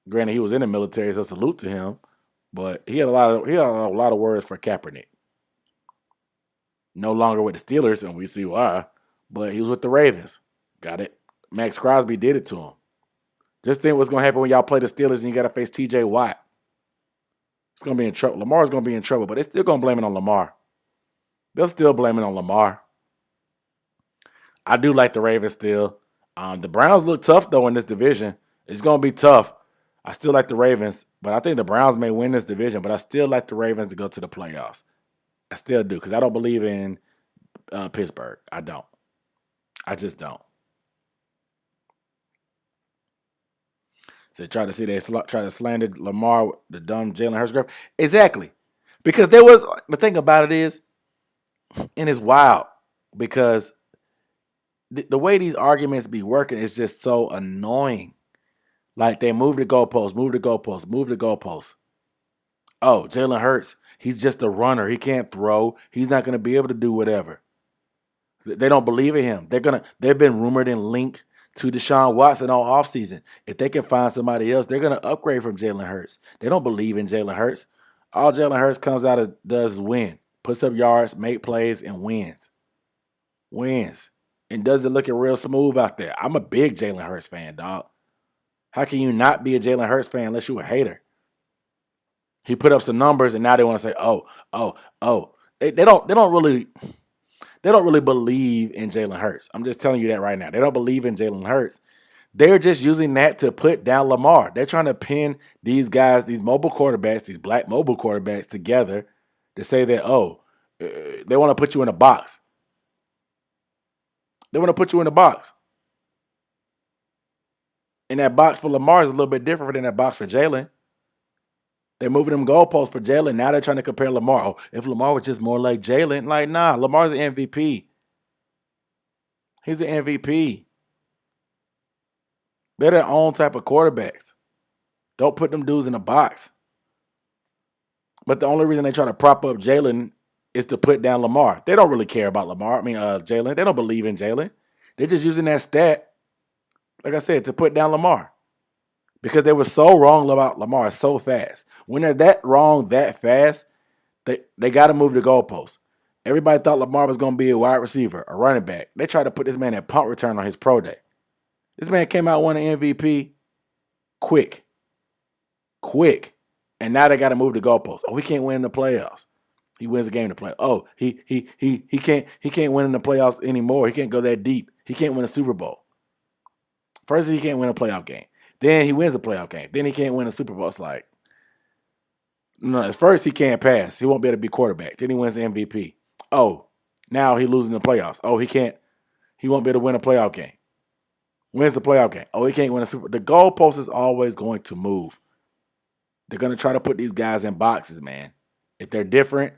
Granted, he was in the military, so salute to him. But he had a lot of words for Kaepernick. No longer with the Steelers, and we see why. But he was with the Ravens. Got it. Max Crosby did it to him. Just think what's going to happen when y'all play the Steelers and you got to face T.J. Watt. It's going to be in trouble. Lamar's going to be in trouble, but they're still going to blame it on Lamar. They'll still blame it on Lamar. I do like the Ravens still. The Browns look tough, though, in this division. It's going to be tough. I still like the Ravens, but I think the Browns may win this division, but I still like the Ravens to go to the playoffs. I still do because I don't believe in Pittsburgh. I don't. I just don't. So try to slander Lamar, the dumb Jalen Hurts girl. Exactly. Because the thing about it is, and it's wild, because the way these arguments be working is just so annoying. Like they move the goalposts. Oh, Jalen Hurts, he's just a runner. He can't throw. He's not going to be able to do whatever. They don't believe in him. They've been rumored and linked to Deshaun Watson all offseason. If they can find somebody else, they're going to upgrade from Jalen Hurts. They don't believe in Jalen Hurts. All Jalen Hurts comes out of does is win. Puts up yards, make plays, and wins. And does it looking real smooth out there? I'm a big Jalen Hurts fan, dog. How can you not be a Jalen Hurts fan unless you're a hater? He put up some numbers, and now they want to say, oh. They don't really believe in Jalen Hurts. I'm just telling you that right now. They don't believe in Jalen Hurts. They're just using that to put down Lamar. They're trying to pin these guys, these mobile quarterbacks, these black mobile quarterbacks together to say that, they want to put you in a box. They want to put you in a box. And that box for Lamar is a little bit different than that box for Jalen. They're moving them goalposts for Jalen. Now they're trying to compare Lamar. Oh, if Lamar was just more like Jalen, like, nah, Lamar's an MVP. He's an MVP. They're their own type of quarterbacks. Don't put them dudes in a box. But the only reason they try to prop up Jalen is to put down Lamar. They don't really care about Jalen. They don't believe in Jalen. They're just using that stat, like I said, to put down Lamar. Because they were so wrong about Lamar so fast. When they're that wrong that fast, they got to move the goalposts. Everybody thought Lamar was going to be a wide receiver, a running back. They tried to put this man at punt return on his pro day. This man came out won an MVP quick. And now they got to move the goalposts. Oh, he can't win in the playoffs. He wins the game in the playoffs. Oh, he can't win in the playoffs anymore. He can't go that deep. He can't win a Super Bowl. First, he can't win a playoff game. Then he wins a playoff game. Then he can't win a Super Bowl. It's like, no, at first he can't pass. He won't be able to be quarterback. Then he wins the MVP. Oh, now he's losing the playoffs. Oh, he won't be able to win a playoff game. Wins the playoff game. Oh, he can't win a Super Bowl. The goalpost is always going to move. They're going to try to put these guys in boxes, man. If they're different,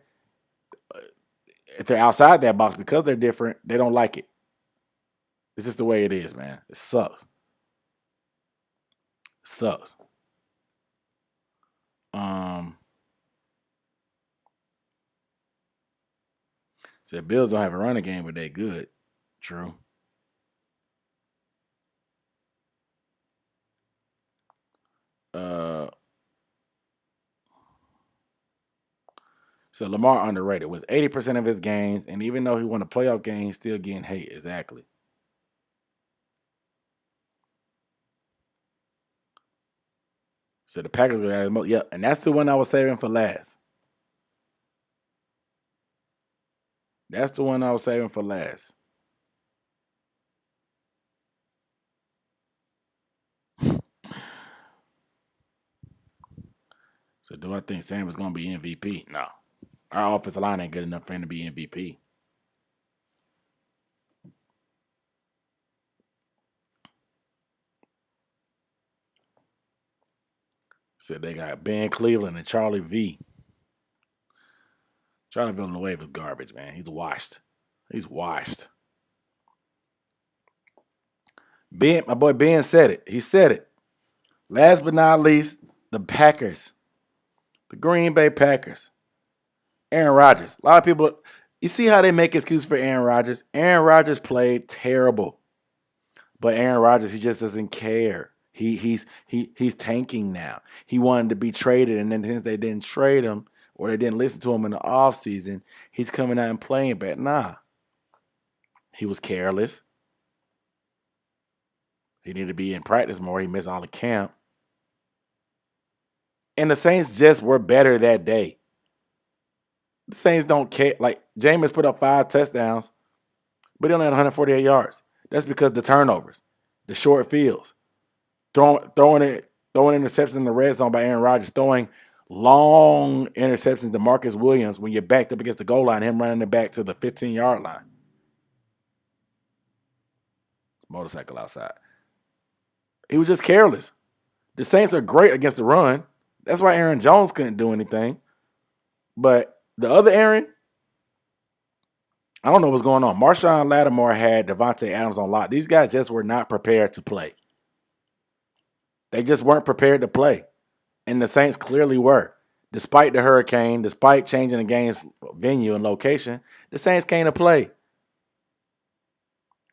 if they're outside that box because they're different, they don't like it. It's just the way it is, man. It sucks. Said Bills don't have a running game, but they good. True. So Lamar underrated. Was 80% of his games, and even though he won a playoff game, he's still getting hate. Exactly. So the Packers were at his most. Yep, and that's the one I was saving for last. That's the one I was saving for last. So do I think Sam is going to be MVP? No. Our offensive line ain't good enough for him to be MVP. So they got Ben Cleveland and Charlie V. Charlie Villanueva is garbage, man. He's washed. My boy Ben said it. He said it. Last but not least, the Packers. The Green Bay Packers. Aaron Rodgers. A lot of people, you see how they make excuses for Aaron Rodgers? Aaron Rodgers played terrible. But Aaron Rodgers, he just doesn't care. He's tanking now. He wanted to be traded, and then since they didn't trade him or they didn't listen to him in the offseason, he's coming out and playing bad. Nah. He was careless. He needed to be in practice more. He missed all the camp. And the Saints just were better that day. The Saints don't care. Like, Jameis put up 5 touchdowns, but he only had 148 yards. That's because the turnovers, the short fields, throwing interceptions in the red zone by Aaron Rodgers, throwing long interceptions to Marcus Williams when you're backed up against the goal line, him running it back to the 15-yard line. Motorcycle outside. He was just careless. The Saints are great against the run. That's why Aaron Jones couldn't do anything. But the other Aaron, I don't know what's going on. Marshawn Lattimore had Devontae Adams on lock. These guys just were not prepared to play. They just weren't prepared to play. And the Saints clearly were. Despite the hurricane, despite changing the game's venue and location, the Saints came to play.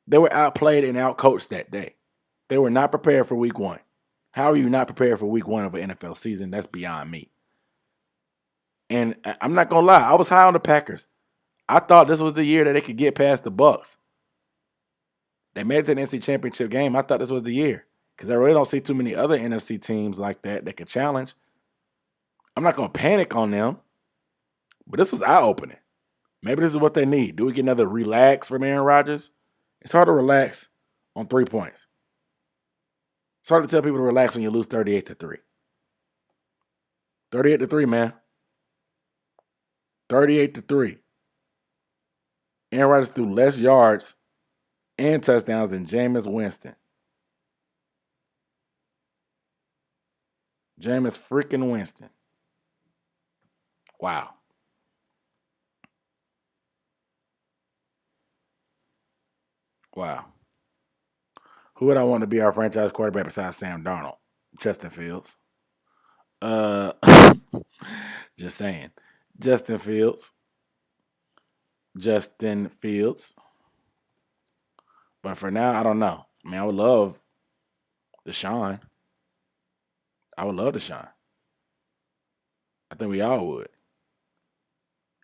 They were outplayed and outcoached that day. They were not prepared for week 1. How are you not prepared for week 1 of an NFL season? That's beyond me. And I'm not going to lie. I was high on the Packers. I thought this was the year that they could get past the Bucs. They made it to the NFC Championship game. I thought this was the year because I really don't see too many other NFC teams like that could challenge. I'm not going to panic on them, but this was eye-opening. Maybe this is what they need. Do we get another relax from Aaron Rodgers? It's hard to relax on 3 points. It's hard to tell people to relax when you lose 38-3. 38-3, man. 38-3. Aaron Rodgers threw less yards and touchdowns than Jameis Winston. Jameis freaking Winston. Wow. Wow. Who would I want to be our franchise quarterback besides Sam Darnold? Justin Fields. Just saying. Justin Fields. But for now, I don't know. I mean, I would love Deshaun. I think we all would.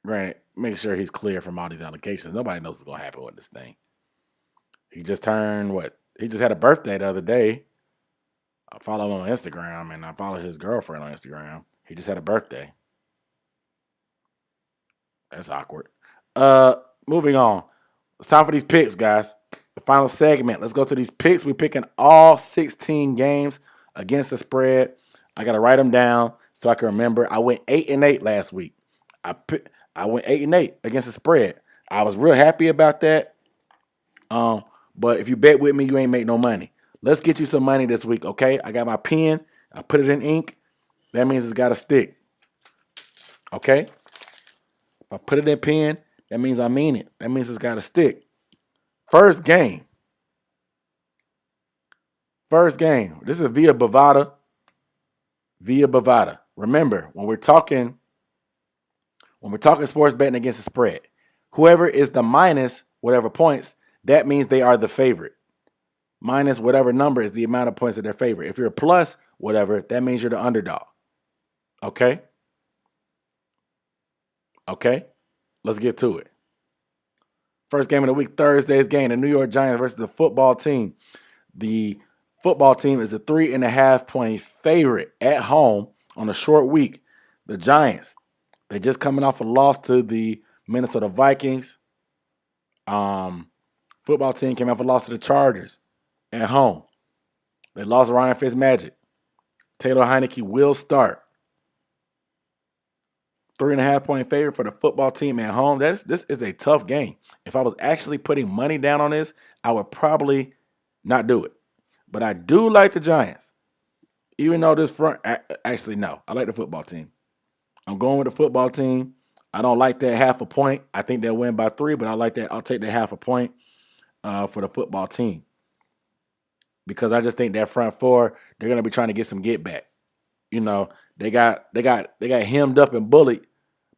Granted, make sure he's clear from all these allegations. Nobody knows what's going to happen with this thing. He just turned what? He just had a birthday the other day. I follow him on Instagram, and I follow his girlfriend on Instagram. He just had a birthday. That's awkward. Moving on. It's time for these picks, guys. The final segment. Let's go to these picks. We're picking all 16 games against the spread. I got to write them down so I can remember. I went 8-8 last week. I went 8-8 against the spread. I was real happy about that. But if you bet with me, you ain't make no money. Let's get you some money this week, okay? I got my pen. I put it in ink. That means it's got to stick. Okay? If I put it in pen, that means I mean it. That means it's got to stick. First game. This is via Bovada. Remember, when we're talking sports betting against the spread, whoever is the minus whatever points, that means they are the favorite. Minus whatever number is the amount of points that they're favorite. If you're plus whatever, that means you're the underdog. Okay? Let's get to it. First game of the week, Thursday's game, the New York Giants versus the football team. The football team is the 3.5-point favorite at home on a short week. The Giants, they're just coming off a loss to the Minnesota Vikings. Football team came off a loss to the Chargers at home. They lost Ryan Fitzmagic. Taylor Heineke will start. 3.5-point favorite for the football team at home. This is a tough game. If I was actually putting money down on this, I would probably not do it. But I do like the Giants. Even though this front, actually, no. I like the football team. I'm going with the football team. I don't like that 0.5 point. I think they'll win by 3, but I like that. I'll take the 0.5 point for the football team. Because I just think that front four, they're going to be trying to get some get back. You know, they got hemmed up and bullied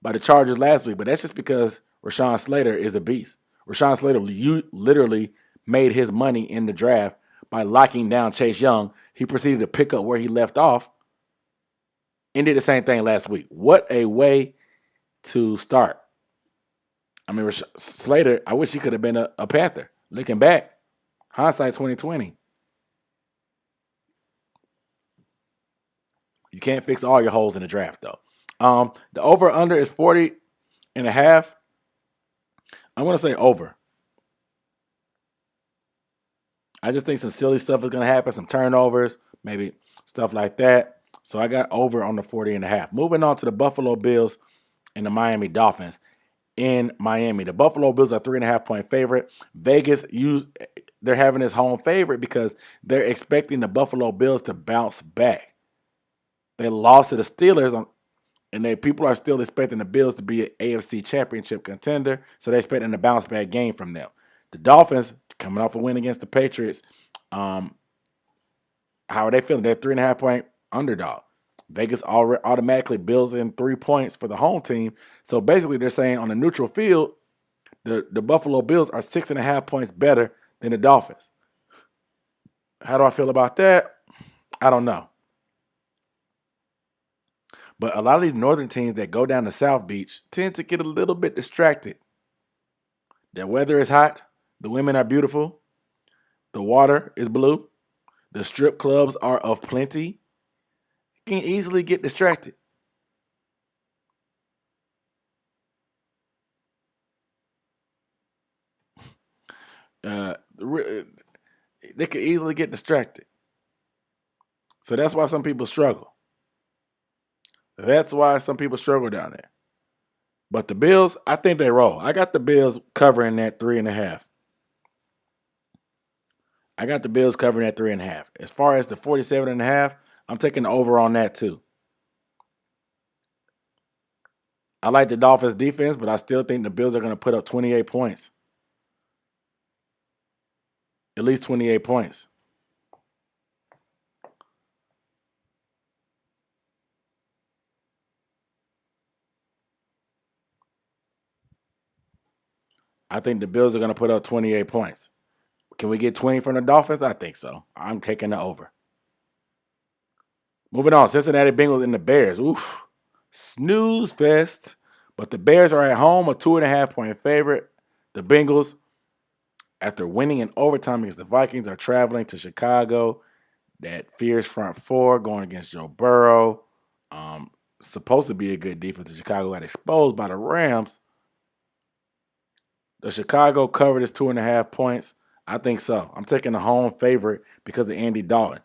by the Chargers last week, but that's just because Rashawn Slater is a beast. Rashawn Slater literally made his money in the draft by locking down Chase Young. He proceeded to pick up where he left off and did the same thing last week. What a way to start. I mean, Slater, I wish he could have been a Panther. Looking back, hindsight 2020. You can't fix all your holes in the draft, though. The over-under is 40.5. I'm going to say over. I just think some silly stuff is going to happen, some turnovers, maybe stuff like that. So I got over on the 40.5. Moving on to the Buffalo Bills and the Miami Dolphins in Miami. The Buffalo Bills are 3.5-point favorite. Vegas they're having this home favorite because they're expecting the Buffalo Bills to bounce back. They lost to the Steelers, and people are still expecting the Bills to be an AFC championship contender, so they're expecting a bounce-back game from them. The Dolphins, coming off a win against the Patriots, how are they feeling? They're 3.5-point underdog. Vegas automatically builds in 3 points for the home team. So basically they're saying on the neutral field, the Buffalo Bills are 6.5 points better than the Dolphins. How do I feel about that? I don't know. But a lot of these northern teams that go down to South Beach tend to get a little bit distracted. The weather is hot. The women are beautiful. The water is blue. The strip clubs are of plenty. You can easily get distracted. They could easily get distracted. So that's why some people struggle. That's why some people struggle down there. But the Bills, I think they roll. I got the Bills covering that 3.5. I got the Bills covering that 3.5. As far as the 47.5, I'm taking the over on that too. I like the Dolphins defense, but I still think the Bills are going to put up 28 points. At least 28 points. I think the Bills are going to put up 28 points. Can we get 20 from the Dolphins? I think so. I'm taking the over. Moving on, Cincinnati Bengals and the Bears. Oof. Snooze fest. But the Bears are at home, a 2.5-point favorite. The Bengals, after winning in overtime against the Vikings, are traveling to Chicago. That fierce front four going against Joe Burrow. Supposed to be a good defense. Chicago got exposed by the Rams. The Chicago covered is 2.5 points. I think so. I'm taking the home favorite because of Andy Dalton.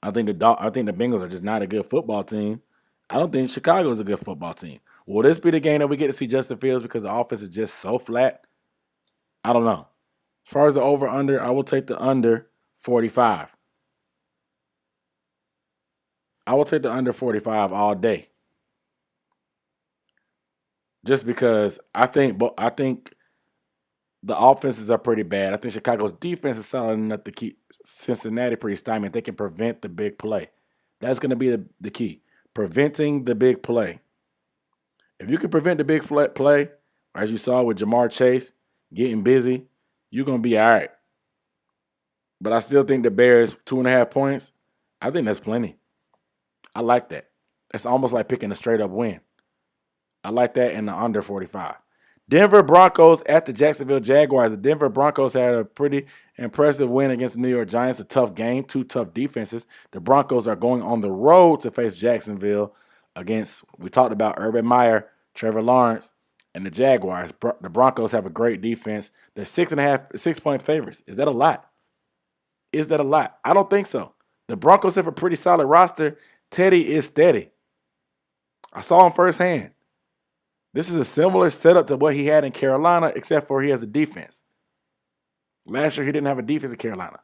I think the Bengals are just not a good football team. I don't think Chicago is a good football team. Will this be the game that we get to see Justin Fields because the offense is just so flat? I don't know. As far as the over-under, I will take the under 45. I will take the under 45 all day. Just because I think the offenses are pretty bad. I think Chicago's defense is solid enough to keep Cincinnati pretty stymied. They can prevent the big play. That's going to be the key. Preventing the big play. If you can prevent the big play, as you saw with Jamar Chase getting busy, you're going to be all right. But I still think the Bears, 2.5 points, I think that's plenty. I like that. That's almost like picking a straight-up win. I like that in the under 45. Denver Broncos at the Jacksonville Jaguars. The Denver Broncos had a pretty impressive win against the New York Giants. A tough game, two tough defenses. The Broncos are going on the road to face Jacksonville against, we talked about Urban Meyer, Trevor Lawrence, and the Jaguars. The Broncos have a great defense. They're 6.5 favorites. Is that a lot? Is that a lot? I don't think so. The Broncos have a pretty solid roster. Teddy is steady. I saw him firsthand. This is a similar setup to what he had in Carolina, except for he has a defense. Last year, he didn't have a defense in Carolina.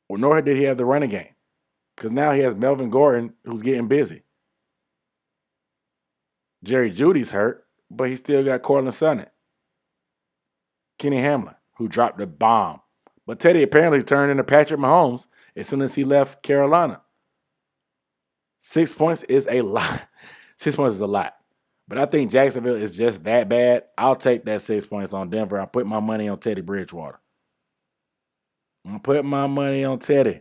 Or nor did he have the running game. Because now he has Melvin Gordon, who's getting busy. Jerry Jeudy's hurt, but he still got Cortland Sutton. Kenny Hamlin, who dropped a bomb. But Teddy apparently turned into Patrick Mahomes as soon as he left Carolina. 6 points is a lot. 6 points is a lot. But I think Jacksonville is just that bad. I'll take that 6 points on Denver. I'll put my money on Teddy Bridgewater. I'm going to put my money on Teddy.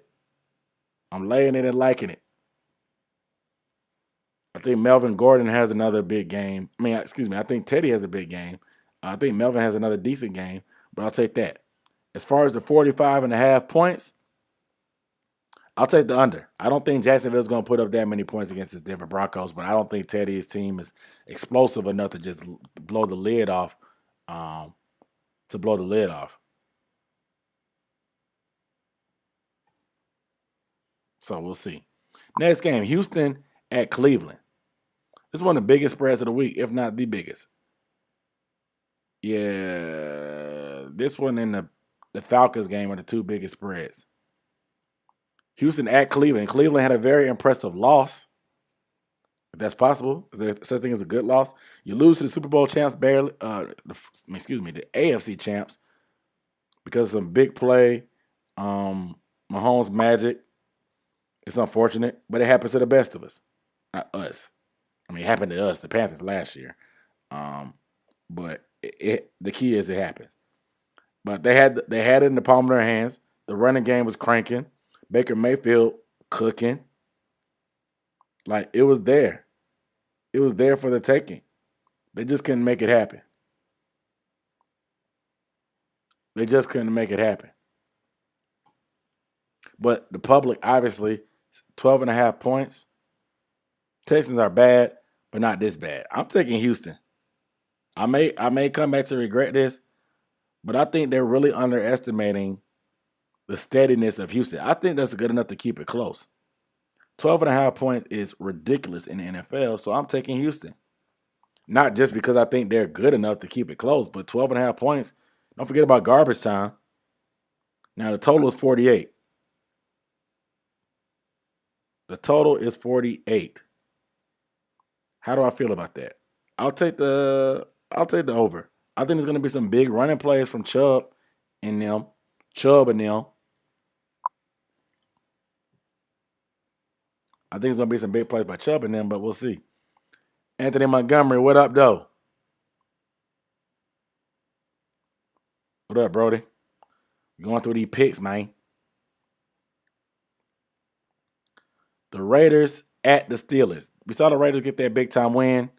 I'm laying it and liking it. I think Melvin Gordon has another big game. I think Teddy has a big game. I think Melvin has another decent game, but I'll take that. As far as the 45.5 points, I'll take the under. I don't think Jacksonville's going to put up that many points against this Denver Broncos, but I don't think Teddy's team is explosive enough to just blow the lid off. So we'll see. Next game, Houston at Cleveland. This is one of the biggest spreads of the week, if not the biggest. Yeah, this one and the Falcons game are the two biggest spreads. Houston at Cleveland. Cleveland had a very impressive loss. If that's possible, is there such thing as a good loss? You lose to the Super Bowl champs barely. The AFC champs because of some big play. Mahomes magic. It's unfortunate, but it happens to the best of us. Not us. It happened to us, the Panthers, last year. But the key is it happens. But they had it in the palm of their hands. The running game was cranking. Baker Mayfield cooking. Like, it was there. It was there for the taking. They just couldn't make it happen. But the public, obviously, 12.5 points. Texans are bad, but not this bad. I'm taking Houston. I may come back to regret this, but I think they're really underestimating the steadiness of Houston. I think that's good enough to keep it close. 12.5 points is ridiculous in the NFL, so I'm taking Houston. Not just because I think they're good enough to keep it close, but 12.5 points. Don't forget about garbage time. Now, the total is 48. The total is 48. How do I feel about that? I'll take the over. I think there's going to be some big running plays from Chubb and them. I think there's going to be some big plays by Chubb and them, but we'll see. Anthony Montgomery, what up, though? What up, Brody? Going through these picks, man. The Raiders at the Steelers. We saw the Raiders get that big-time win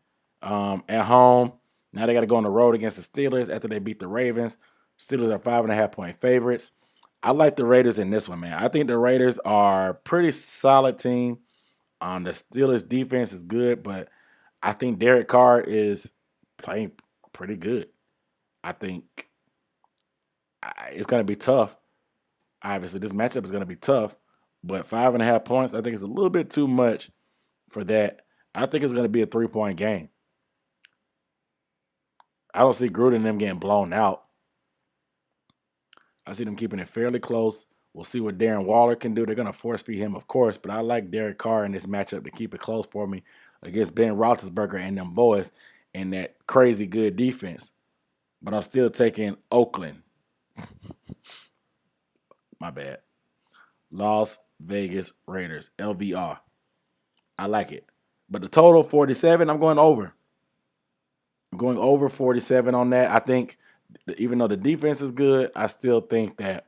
at home. Now they got to go on the road against the Steelers after they beat the Ravens. Steelers are 5.5-point favorites. I like the Raiders in this one, man. I think the Raiders are a pretty solid team. The Steelers' defense is good, but I think Derek Carr is playing pretty good. I think it's going to be tough. Obviously, this matchup is going to be tough, but 5.5 points, I think it's a little bit too much for that. I think it's going to be a 3-point game. I don't see Gruden and them getting blown out. I see them keeping it fairly close. We'll see what Darren Waller can do. They're going to force feed him, of course, but I like Derek Carr in this matchup to keep it close for me against Ben Roethlisberger and them boys and that crazy good defense. But I'm still taking Oakland. My bad. Las Vegas Raiders, LVR. I like it. But the total, 47, I'm going over. I'm going over 47 on that. I think even though the defense is good, I still think that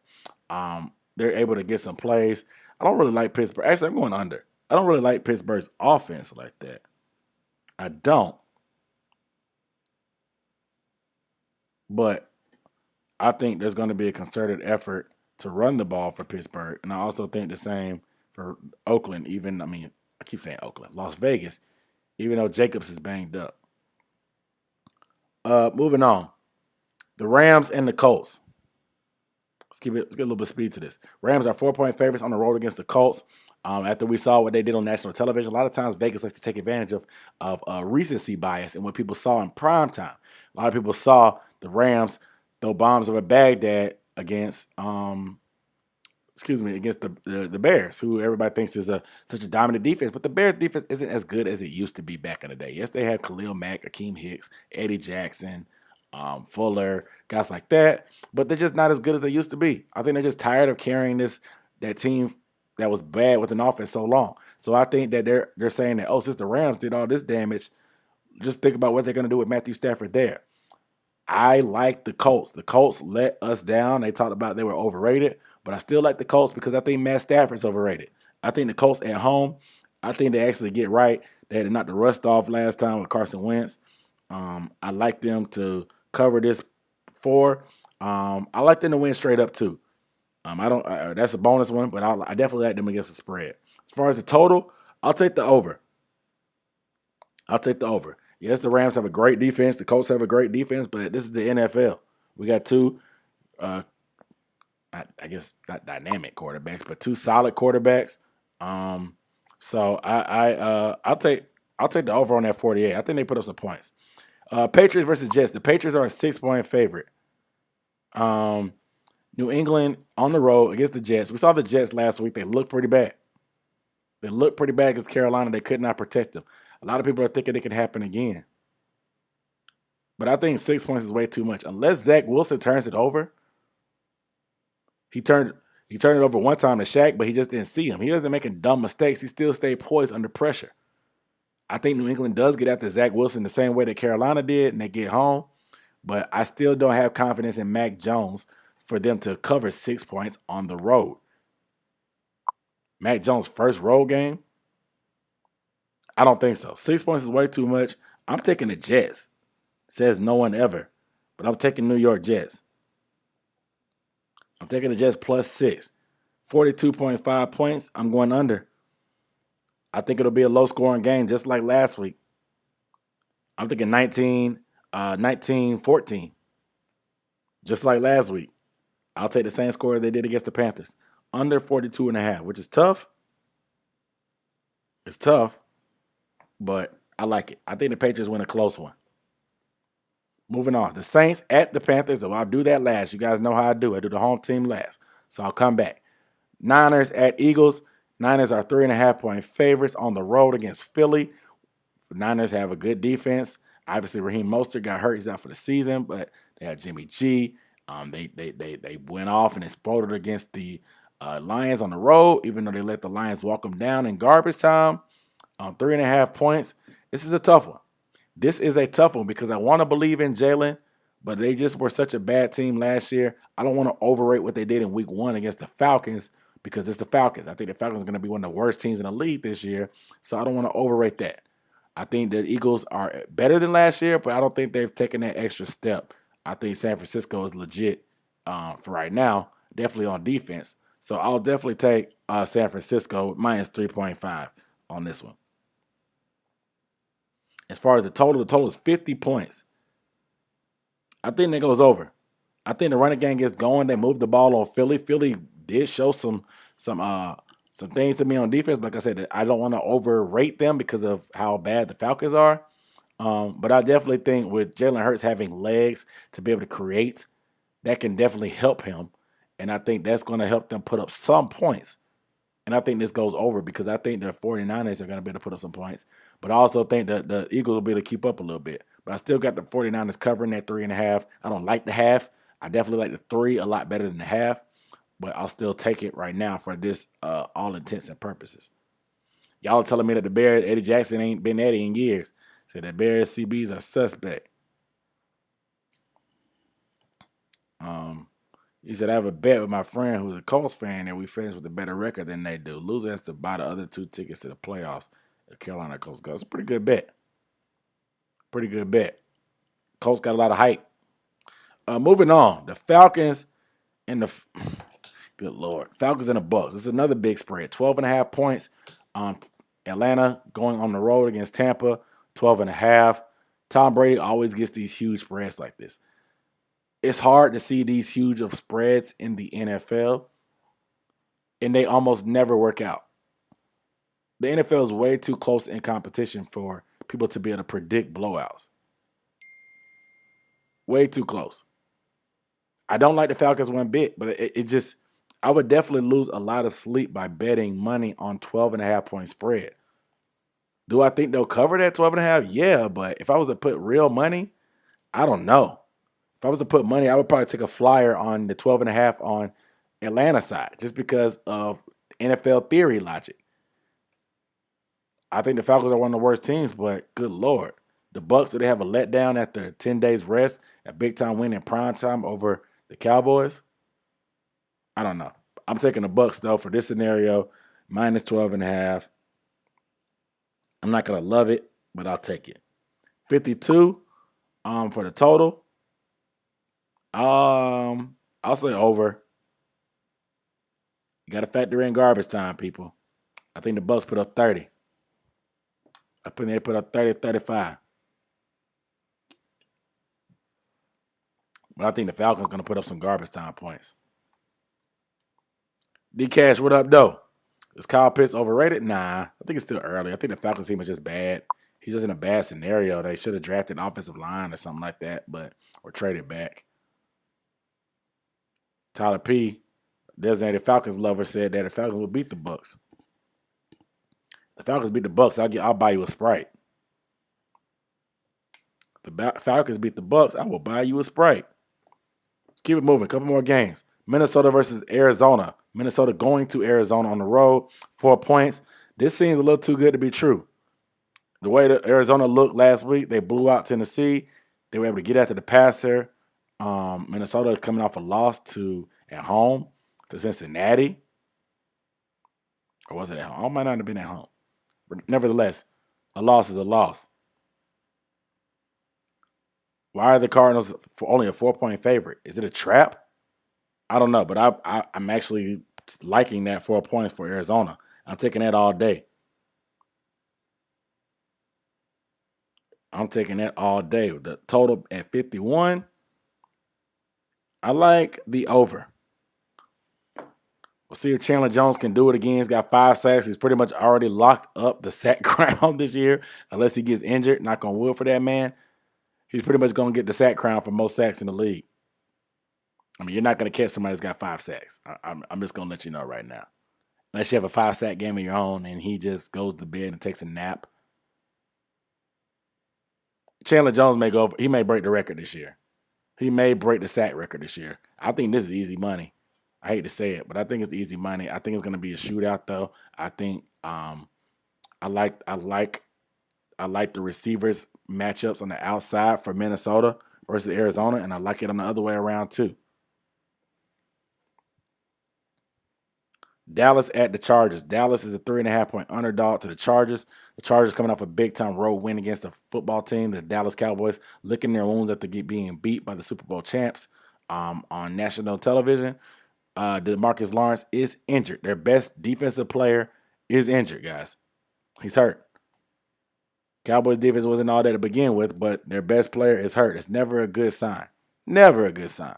they're able to get some plays. I don't really like Pittsburgh. Actually, I'm going under. I don't really like Pittsburgh's offense like that. I don't. But I think there's going to be a concerted effort to run the ball for Pittsburgh. And I also think the same for Oakland, I keep saying Oakland, Las Vegas, even though Jacobs is banged up. Moving on. The Rams and the Colts. Let's get a little bit of speed to this. Rams are 4-point favorites on the road against the Colts. After we saw what they did on national television, a lot of times Vegas likes to take advantage of recency bias and what people saw in prime time. A lot of people saw the Rams throw bombs over Baghdad against the Bears, who everybody thinks is such a dominant defense. But the Bears defense isn't as good as it used to be back in the day. Yes, they had Khalil Mack, Akeem Hicks, Eddie Jackson, Fuller, guys like that, but they're just not as good as they used to be. I think they're just tired of carrying that team that was bad with an offense so long. So I think that they're saying that, since the Rams did all this damage, just think about what they're going to do with Matthew Stafford there. I like the Colts. The Colts let us down. They talked about they were overrated, but I still like the Colts because I think Matt Stafford's overrated. I think the Colts at home, I think they actually get right. They had to knock the rust off last time with Carson Wentz. I like them to cover this 4. I like them to win straight up too. That's a bonus one, but I definitely like them against the spread. As far as the total, I'll take the over. Yes, the Rams have a great defense. The Colts have a great defense, but this is the NFL. We got two, I guess not dynamic quarterbacks, but two solid quarterbacks. So I'll take the over on that 48. I think they put up some points. Patriots versus Jets. The Patriots are a 6-point favorite. New England on the road against the Jets. We saw the Jets last week. They looked pretty bad. Against Carolina. They could not protect them. A lot of people are thinking it could happen again. But I think 6 points is way too much. Unless Zach Wilson turns it over. He turned it over one time to Shaq, but he just didn't see him. He doesn't make dumb mistakes. He still stayed poised under pressure. I think New England does get after Zach Wilson the same way that Carolina did, and they get home. But I still don't have confidence in Mac Jones for them to cover 6 points on the road. Mac Jones' first road game? I don't think so. 6 points is way too much. I'm taking the Jets. Says no one ever. But I'm taking New York Jets. I'm taking the Jets plus 6. 42.5 points. I'm going under. I think it'll be a low-scoring game just like last week. I'm thinking 19. 19-14. Just like last week. I'll take the same score as they did against the Panthers. Under 42.5, which is tough. It's tough, but I like it. I think the Patriots win a close one. Moving on. The Saints at the Panthers. So I'll do that last. You guys know how I do. I do the home team last. So I'll come back. Niners at Eagles. Niners are 3.5-point favorites on the road against Philly. The Niners have a good defense. Obviously, Raheem Mostert got hurt. He's out for the season, but they have Jimmy G. They went off and exploded against the Lions on the road, even though they let the Lions walk them down in garbage time. 3.5 points. This is a tough one. This is a tough one because I want to believe in Jalen, but they just were such a bad team last year. I don't want to overrate what they did in week 1 against the Falcons because it's the Falcons. I think the Falcons are going to be one of the worst teams in the league this year, so I don't want to overrate that. I think the Eagles are better than last year, but I don't think they've taken that extra step. I think San Francisco is legit for right now, definitely on defense. So I'll definitely take San Francisco minus 3.5 on this one. As far as the total is 50 points. I think that goes over. I think the running game gets going. They moved the ball on Philly. Philly did show some things to me on defense. Like I said, I don't want to overrate them because of how bad the Falcons are. But I definitely think with Jalen Hurts having legs to be able to create, that can definitely help him. And I think that's going to help them put up some points. And I think this goes over because I think the 49ers are going to be able to put up some points. But I also think that the Eagles will be able to keep up a little bit. But I still got the 49ers covering that 3.5. I don't like the half. I definitely like the 3 a lot better than the half. But I'll still take it right now for this all intents and purposes. Y'all are telling me that the Bears, Eddie Jackson ain't been Eddie in years. So the Bears CBs are suspect. He said, I have a bet with my friend who's a Colts fan and we finish with a better record than they do. Loser has to buy the other 2 tickets to the playoffs. The Carolina Colts go. It's a pretty good bet. Pretty good bet. Colts got a lot of hype. Moving on. The Falcons and the good Lord. Falcons and the Bucks. This is another big spread. 12.5 points. Atlanta going on the road against Tampa. 12.5. Tom Brady always gets these huge spreads like this. It's hard to see these huge of spreads in the NFL, and they almost never work out. The NFL is way too close in competition for people to be able to predict blowouts. Way too close. I don't like the Falcons one bit, but it just, I would definitely lose a lot of sleep by betting money on 12.5-point spread. Do I think they'll cover that 12.5? Yeah, but if I was to put real money, I don't know. If I was to put money, I would probably take a flyer on the 12.5 on Atlanta side just because of NFL theory logic. I think the Falcons are one of the worst teams, but good Lord. The Bucks, do they have a letdown after 10 days rest, a big-time win in prime time over the Cowboys? I don't know. I'm taking the Bucks, though, for this scenario, minus 12.5. I'm not going to love it, but I'll take it. 52 for the total. I'll say over. You got to factor in garbage time, people. I think the Bucks put up 30. I think they put up 30, 35. But I think the Falcons going to put up some garbage time points. D-Cash, what up, though? Is Kyle Pitts overrated? Nah. I think it's still early. I think the Falcons team is just bad. He's just in a bad scenario. They should have drafted an offensive line or something like that, or traded back. Tyler P., designated Falcons lover, said that the Falcons will beat the Bucks. The Falcons beat the Bucks, I'll buy you a Sprite. The Falcons beat the Bucks, I will buy you a Sprite. Let's keep it moving. A couple more games. Minnesota versus Arizona. Minnesota going to Arizona on the road. 4 points. This seems a little too good to be true. The way that Arizona looked last week, they blew out Tennessee. They were able to get after the passer. Minnesota coming off a loss at home to Cincinnati. Or was it at home? I might not have been at home. But nevertheless, a loss is a loss. Why are the Cardinals only a 4-point favorite? Is it a trap? I don't know, but I'm actually liking that 4 points for Arizona. I'm taking that all day. I'm taking that all day. The total at 51. I like the over. We'll see if Chandler Jones can do it again. He's got 5 sacks. He's pretty much already locked up the sack crown this year, unless he gets injured. Knock on wood for that man. He's pretty much going to get the sack crown for most sacks in the league. I mean, you're not going to catch somebody that's got 5 sacks. I'm just going to let you know right now. Unless you have a 5-sack game of your own and he just goes to bed and takes a nap. Chandler Jones may go. He may break the record this year. He may break the sack record this year. I think this is easy money. I hate to say it, but I think it's easy money. I think it's going to be a shootout, though. I think I like the receivers matchups on the outside for Minnesota versus Arizona, and I like it on the other way around too. Dallas at the Chargers. Dallas is a 3.5-point underdog to the Chargers. The Chargers coming off a big-time road win against the football team, the Dallas Cowboys, licking their wounds after being beat by the Super Bowl champs on national television. DeMarcus Lawrence is injured. Their best defensive player is injured, guys. He's hurt. Cowboys defense wasn't all that to begin with, but their best player is hurt. It's never a good sign. Never a good sign.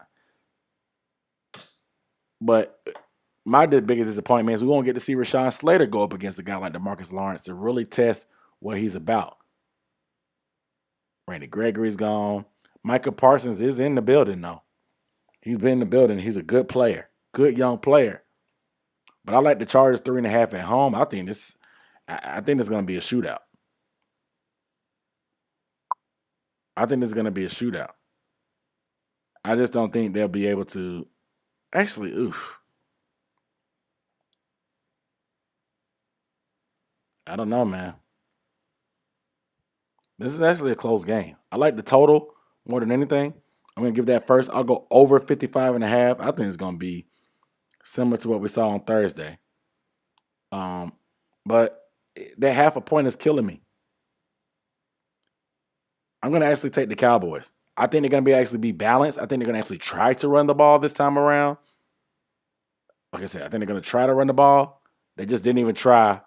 But my biggest disappointment is we won't get to see Rashawn Slater go up against a guy like DeMarcus Lawrence to really test what he's about. Randy Gregory's gone. Micah Parsons is in the building, though. He's been in the building. He's a good player. Good young player. But I like the Chargers 3.5 at home. I think this is going to be a shootout. I think it's going to be a shootout. I just don't think they'll be able to. Actually, I don't know, man. This is actually a close game. I like the total more than anything. I'm going to give that first. I'll go over 55.5. I think it's going to be similar to what we saw on Thursday. But that half a point is killing me. I'm going to actually take the Cowboys. I think they're going to actually be balanced. I think they're going to actually try to run the ball this time around. Like I said, I think they're going to try to run the ball. They just didn't even try,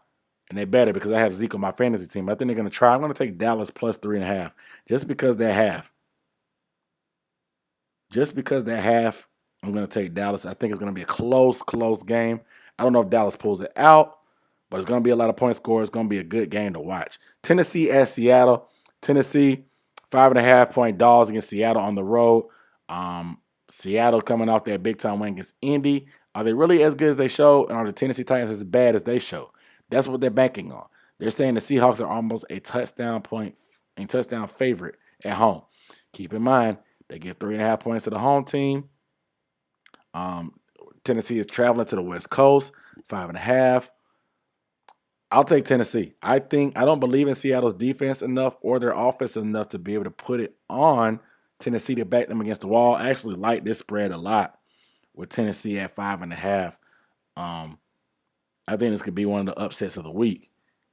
and they better because I have Zeke on my fantasy team. I think they're going to try. I'm going to take Dallas plus 3.5 just because they're half. Just because they're half, I'm going to take Dallas. I think it's going to be a close game. I don't know if Dallas pulls it out, but it's going to be a lot of point scores. It's going to be a good game to watch. Tennessee at Seattle. Tennessee, 5.5-point dogs against Seattle on the road. Seattle coming off that big-time win against Indy. Are they really as good as they show, and are the Tennessee Titans as bad as they show? That's what they're banking on. They're saying the Seahawks are almost a touchdown favorite at home. Keep in mind, they get 3.5 points to the home team. Tennessee is traveling to the West Coast, 5.5. I'll take Tennessee. I don't believe in Seattle's defense enough or their offense enough to be able to put it on Tennessee to back them against the wall. I actually like this spread a lot with Tennessee at 5.5. I think this could be one of the upsets of the week,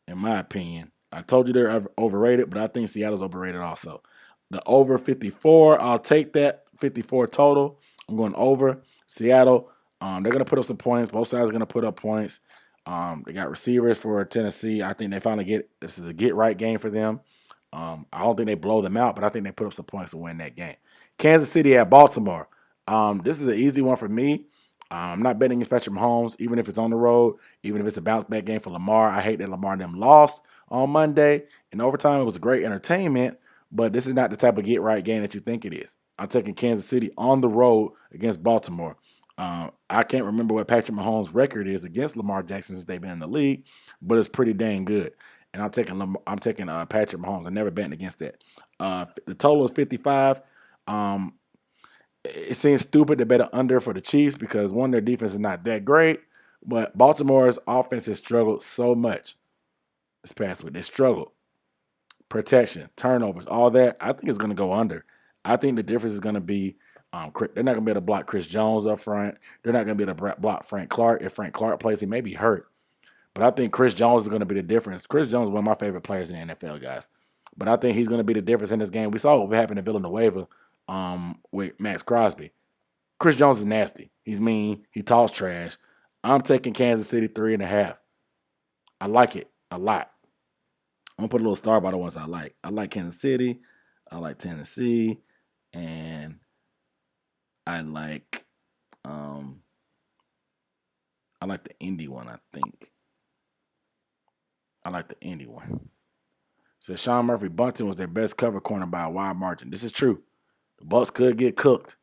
in my opinion. I told you they're overrated, but I think Seattle's overrated also. The over 54, I'll take that. 54 total. I'm going over. Seattle, they're going to put up some points. Both sides are going to put up points. They got receivers for Tennessee. I think they finally this is a get-right game for them. I don't think they blow them out, but I think they put up some points to win that game. Kansas City at Baltimore. This is an easy one for me. I'm not betting against Patrick Mahomes, even if it's on the road, even if it's a bounce-back game for Lamar. I hate that Lamar and them lost on Monday. In overtime, it was a great entertainment, but this is not the type of get-right game that you think it is. I'm taking Kansas City on the road against Baltimore. I can't remember what Patrick Mahomes' record is against Lamar Jackson since they've been in the league, but it's pretty dang good. And I'm taking Patrick Mahomes. I'm never betting against that. The total is 55. It seems stupid to bet an under for the Chiefs because, one, their defense is not that great, but Baltimore's offense has struggled so much this past week. They struggled. Protection, turnovers, all that. I think it's going to go under. I think the difference is going to be they're not going to be able to block Chris Jones up front. They're not going to be able to block Frank Clark. If Frank Clark plays, he may be hurt. But I think Chris Jones is going to be the difference. Chris Jones is one of my favorite players in the NFL, guys. But I think he's going to be the difference in this game. We saw what happened in Villanueva with Max Crosby. Chris Jones is nasty. He's mean. He talks trash. I'm taking Kansas City 3.5. I like it a lot. I'm gonna put a little star by the ones I like. I like Kansas City. I like Tennessee, and I like the Indy one. I think I like the Indy one. So Sean Murphy Bunting was their best cover corner by a wide margin. This is true. The Bucs could get cooked,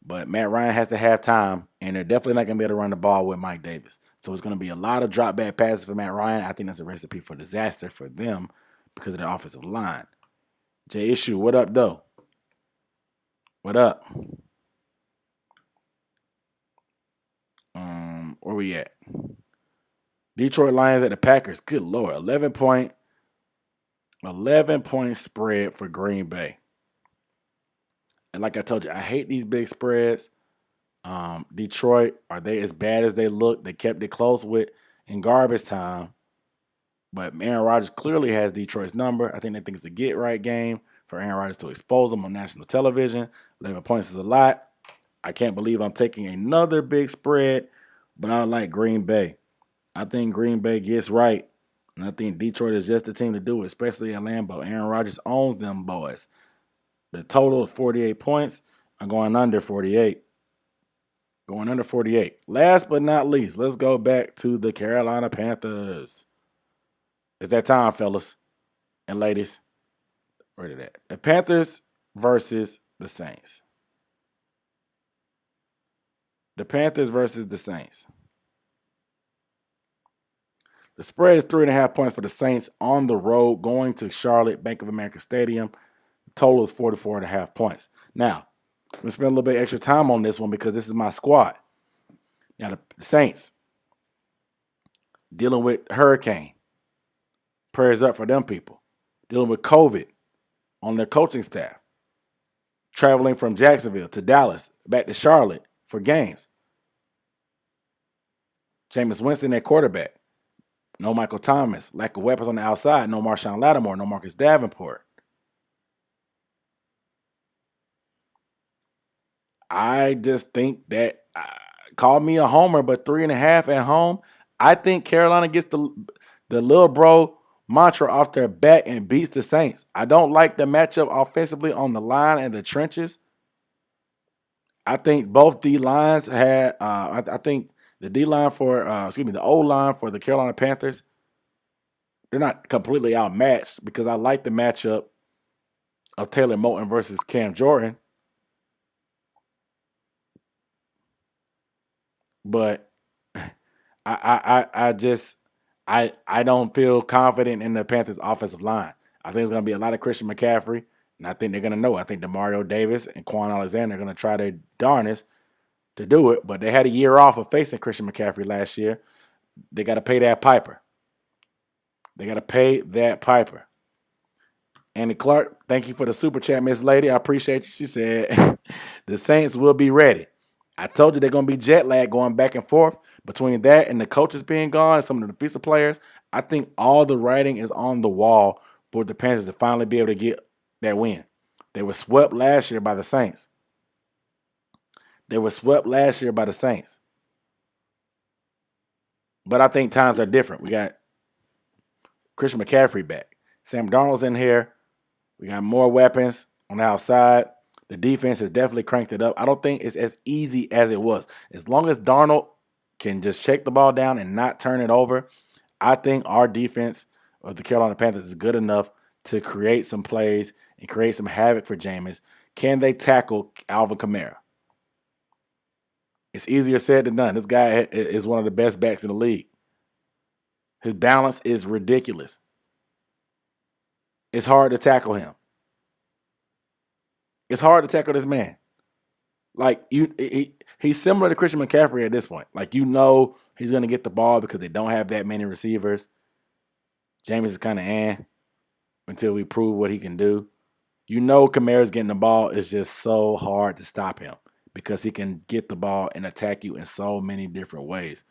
but Matt Ryan has to have time, and they're definitely not going to be able to run the ball with Mike Davis. So it's going to be a lot of drop back passes for Matt Ryan. I think that's a recipe for disaster for them because of the offensive line. Jay Issue, what up, though? What up? Where we at? Detroit Lions at the Packers. Good Lord. 11-point spread for Green Bay. And like I told you, I hate these big spreads. Detroit, are they as bad as they look? They kept it close in garbage time. But Aaron Rodgers clearly has Detroit's number. I think they think it's a get-right game for Aaron Rodgers to expose them on national television. 11 points is a lot. I can't believe I'm taking another big spread, but I like Green Bay. I think Green Bay gets right, and I think Detroit is just the team to do it, especially at Lambeau. Aaron Rodgers owns them boys. The total is 48 points. I'm going under 48. Going under 48. Last but not least, let's go back to the Carolina Panthers. It's that time, fellas and ladies. Where did that? The Panthers versus the Saints. The Panthers versus the Saints. The spread is 3.5 points for the Saints on the road going to Charlotte, Bank of America Stadium. The total is 44.5 points. Now, I'm going to spend a little bit extra time on this one because this is my squad. Now, the Saints dealing with hurricane. Prayers up for them people. Dealing with COVID on their coaching staff. Traveling from Jacksonville to Dallas, back to Charlotte for games. Jameis Winston at quarterback. No Michael Thomas. Lack of weapons on the outside. No Marshawn Lattimore. No Marcus Davenport. I just think that, call me a homer, but 3.5 at home. I think Carolina gets the little bro mantra off their back and beats the Saints. I don't like the matchup offensively on the line and the trenches. I think both D lines had. I think the D line for the O line for the Carolina Panthers, they're not completely outmatched because I like the matchup of Taylor Moton versus Cam Jordan. But I don't feel confident in the Panthers' offensive line. I think it's going to be a lot of Christian McCaffrey, and I think they're going to know. I think DeMario Davis and Quan Alexander are going to try their darnest to do it, but they had a year off of facing Christian McCaffrey last year. They got to pay that piper. Andy Clark, thank you for the super chat, Miss Lady. I appreciate you. She said, the Saints will be ready. I told you they're going to be jet lag going back and forth between that and the coaches being gone and some of the defensive players. I think all the writing is on the wall for the Panthers to finally be able to get that win. They were swept last year by the Saints. But I think times are different. We got Christian McCaffrey back. Sam Darnold's in here. We got more weapons on the outside. The defense has definitely cranked it up. I don't think it's as easy as it was. As long as Darnold can just check the ball down and not turn it over, I think our defense of the Carolina Panthers is good enough to create some plays and create some havoc for Jameis. Can they tackle Alvin Kamara? It's easier said than done. This guy is one of the best backs in the league. His balance is ridiculous. It's hard to tackle him. It's hard to tackle this man. Like he's similar to Christian McCaffrey at this point. Like he's going to get the ball because they don't have that many receivers. Jameis is kind of until we prove what he can do. Kamara's getting the ball is just so hard to stop him because he can get the ball and attack you in so many different ways.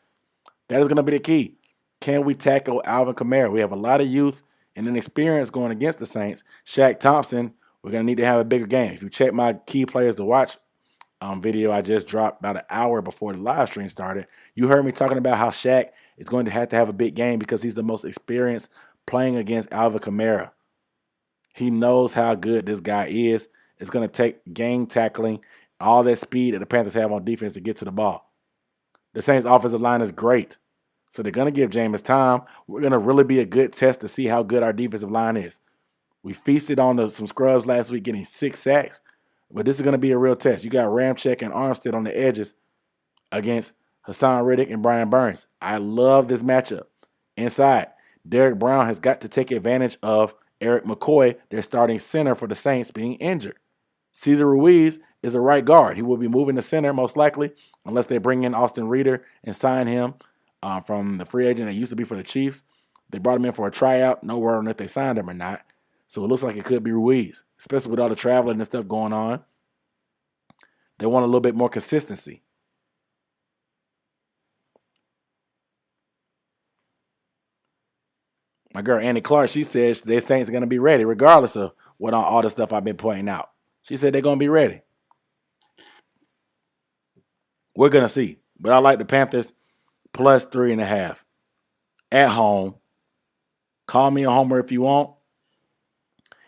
That is going to be the key. Can we tackle Alvin Kamara? We have a lot of youth and inexperience going against the Saints. Shaq Thompson, we're going to need to have a bigger game. If you check my key players to watch video I just dropped about an hour before the live stream started, you heard me talking about how Shaq is going to have a big game because he's the most experienced playing against Alvin Kamara. He knows how good this guy is. It's going to take gang tackling, all that speed that the Panthers have on defense to get to the ball. The Saints' offensive line is great. So they're going to give Jameis time. We're going to really be a good test to see how good our defensive line is. We feasted on some scrubs last week getting 6 sacks, but this is going to be a real test. You got Ramczyk and Armstead on the edges against Hassan Reddick and Brian Burns. I love this matchup. Inside, Derek Brown has got to take advantage of Eric McCoy, their starting center for the Saints, being injured. Cesar Ruiz is a right guard. He will be moving to center most likely, unless they bring in Austin Reeder and sign him from the free agent that used to be for the Chiefs. They brought him in for a tryout. No word on if they signed him or not. So it looks like it could be Ruiz, especially with all the traveling and stuff going on. They want a little bit more consistency. My girl Annie Clark, she says they Saints are going to be ready regardless of what all the stuff I've been pointing out. She said they're going to be ready. We're going to see. But I like the Panthers plus 3.5 at home. Call me a homer if you want.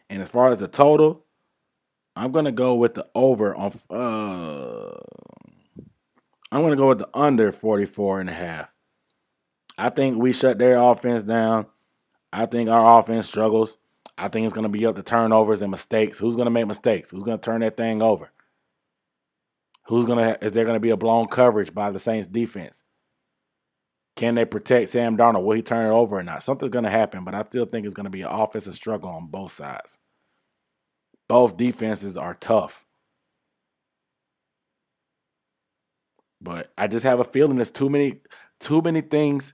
And as far as the total, I'm going to go with the over on I'm going to go with the under 44.5. I think we shut their offense down. I think our offense struggles. I think it's going to be up to turnovers and mistakes. Who's going to make mistakes? Who's going to turn that thing over? Is there going to be a blown coverage by the Saints defense? Can they protect Sam Darnold? Will he turn it over or not? Something's going to happen, but I still think it's going to be an offensive struggle on both sides. Both defenses are tough. But I just have a feeling there's too many things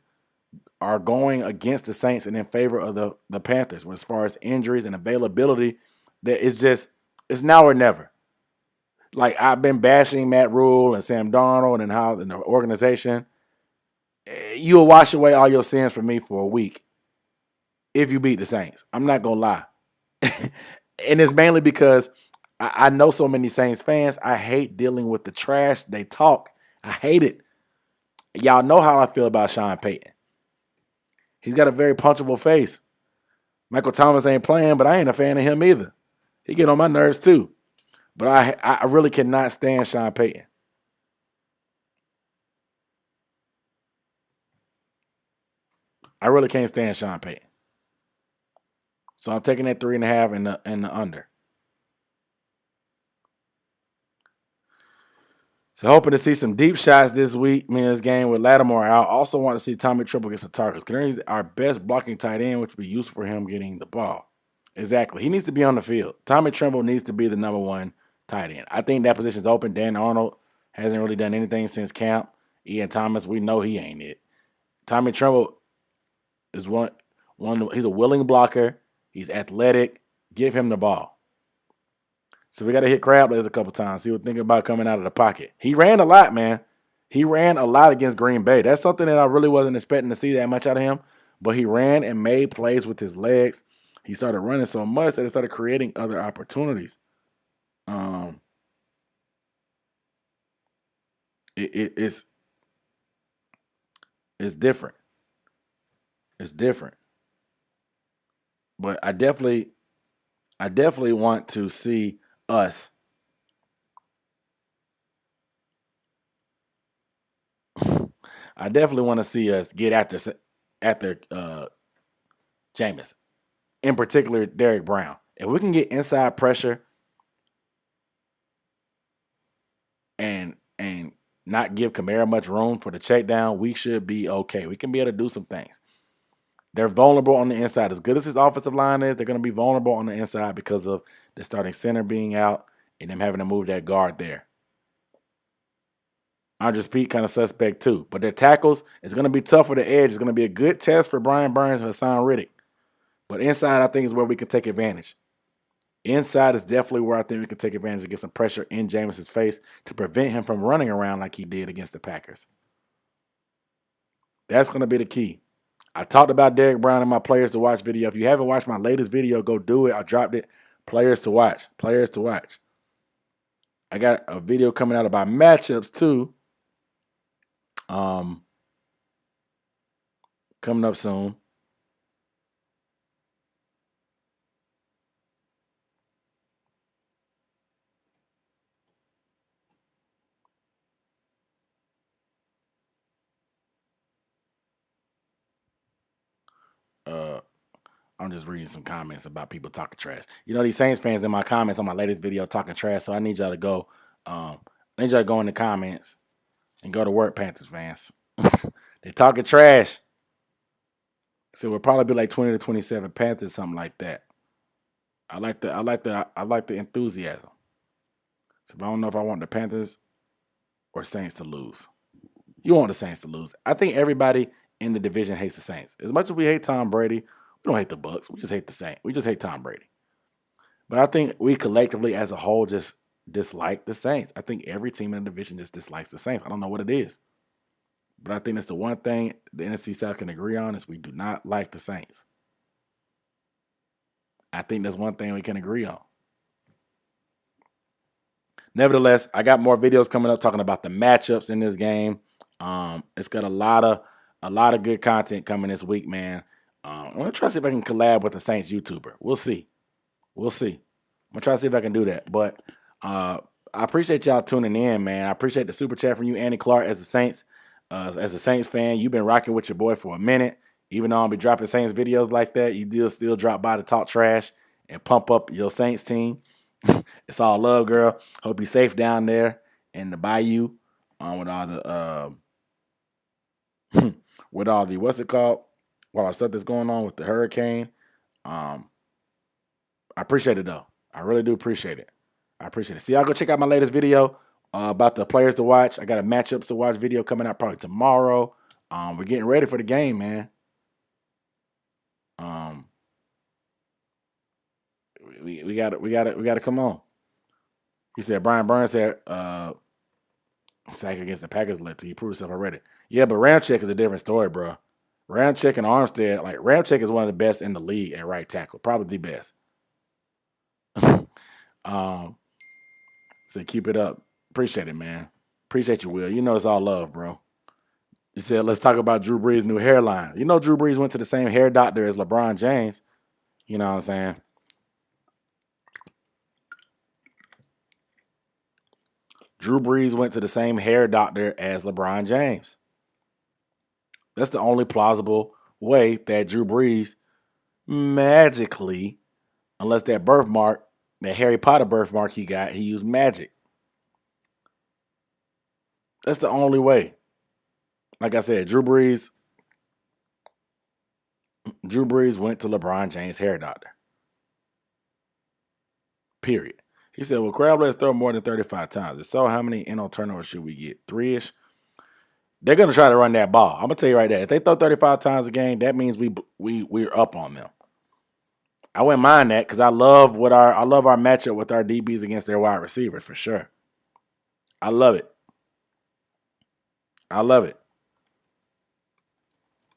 are going against the Saints and in favor of the Panthers. As far as injuries and availability, that it's now or never. Like, I've been bashing Matt Rule and Sam Darnold and how in the organization. You'll wash away all your sins from me for a week if you beat the Saints. I'm not going to lie. And it's mainly because I know so many Saints fans. I hate dealing with the trash they talk. I hate it. Y'all know how I feel about Sean Payton. He's got a very punchable face. Michael Thomas ain't playing, but I ain't a fan of him either. He get on my nerves too. But I really cannot stand Sean Payton. I really can't stand Sean Payton. So I'm taking that 3.5 and the under. So hoping to see some deep shots this week in this game with Lattimore out. Also want to see Tommy Tremble get some targets. Considering he's our best blocking tight end, which would be useful for him getting the ball. Exactly. He needs to be on the field. Tommy Tremble needs to be the number 1 tight end. I think that position's open. Dan Arnold hasn't really done anything since camp. Ian Thomas, we know he ain't it. Tommy Tremble is one. He's a willing blocker. He's athletic. Give him the ball. So we got to hit crab legs a couple times. See what thinking about coming out of the pocket. He ran a lot, man. He ran a lot against Green Bay. That's something that I really wasn't expecting to see that much out of him. But he ran and made plays with his legs. He started running so much that it started creating other opportunities. It's different. It's different. But I definitely want to see us. I definitely want to see us get after Jameis. In particular, Derek Brown. If we can get inside pressure and not give Kamara much room for the check down, we should be okay. We can be able to do some things. They're vulnerable on the inside. As good as his offensive line is, they're going to be vulnerable on the inside because of the starting center being out and them having to move that guard there. Andres Pete kind of suspect too. But their tackles, it's going to be tough for the edge. It's going to be a good test for Brian Burns and Hassan Reddick. But inside, I think, is where we can take advantage. Inside is definitely where I think we can take advantage and get some pressure in Jameis's face to prevent him from running around like he did against the Packers. That's going to be the key. I talked about Derek Brown in my Players to Watch video. If you haven't watched my latest video, go do it. I dropped it. Players to Watch. Players to Watch. I got a video coming out about matchups too. Coming up soon. I'm just reading some comments about people talking trash. You know, these Saints fans in my comments on my latest video talking trash, so I need y'all to go. I need y'all to go in the comments and go to work, Panthers fans. They talking trash. So it'll probably be like 20-27 Panthers, something like that. I like the enthusiasm. So if I don't know if I want the Panthers or Saints to lose. You want the Saints to lose. I think everybody in the division hates the Saints. As much as we hate Tom Brady, we don't hate the Bucks. We just hate the Saints. We just hate Tom Brady. But I think we collectively as a whole just dislike the Saints. I think every team in the division just dislikes the Saints. I don't know what it is. But I think that's the one thing the NFC South can agree on is we do not like the Saints. I think that's one thing we can agree on. Nevertheless, I got more videos coming up talking about the matchups in this game. It's got a lot of good content coming this week, man. I'm gonna try to see if I can collab with a Saints YouTuber. We'll see. I'm gonna try to see if I can do that. But I appreciate y'all tuning in, man. I appreciate the super chat from you, Andy Clark, as a Saints fan. You've been rocking with your boy for a minute. Even though I'll be dropping Saints videos like that, you still drop by to talk trash and pump up your Saints team. It's all love, girl. Hope you're safe down there in the bayou with all the what's it called? All the stuff that's going on with the hurricane. I appreciate it though. I really do appreciate it. I appreciate it. See, y'all go check out my latest video about the players to watch. I got a matchups to watch video coming out probably tomorrow. We're getting ready for the game, man. We got to come on. He said Brian Burns said sack against the Packers led to he proved himself already. Yeah, but Ramczyk is a different story, bro. Ramczyk and Armstead, like Ramczyk is one of the best in the league at right tackle, probably the best. So keep it up. Appreciate it, man. Appreciate you, Will. You know it's all love, bro. He said, let's talk about Drew Brees' new hairline. You know Drew Brees went to the same hair doctor as LeBron James. You know what I'm saying? Drew Brees went to the same hair doctor as LeBron James. That's the only plausible way that Drew Brees magically, unless that birthmark, that Harry Potter birthmark he got, he used magic. That's the only way. Like I said, Drew Brees went to LeBron James' hair doctor. Period. He said, well, Crab, let's throw more than 35 times. If so, how many NO turnovers should we get? 3-ish? They're going to try to run that ball. I'm going to tell you right there. If they throw 35 times a game, that means we're up on them. I wouldn't mind that because I love our matchup with our DBs against their wide receivers for sure. I love it.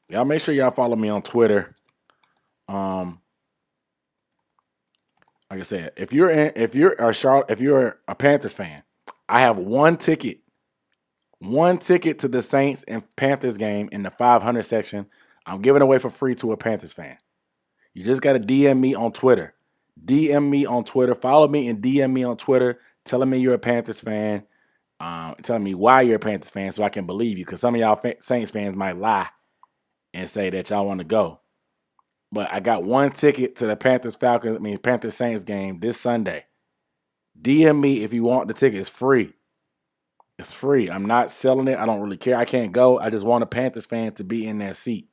Y'all make sure y'all follow me on Twitter. Like I said, if you're a Panthers fan, I have one ticket to the Saints and Panthers game in the 500 section. I'm giving away for free to a Panthers fan. You just got to DM me on Twitter. Follow me and DM me on Twitter, telling me you're a Panthers fan, telling me why you're a Panthers fan so I can believe you. Because some of y'all Saints fans might lie and say that y'all want to go. But I got one ticket to the Panthers Saints game this Sunday. DM me if you want the ticket. It's free. It's free. I'm not selling it. I don't really care. I can't go. I just want a Panthers fan to be in that seat.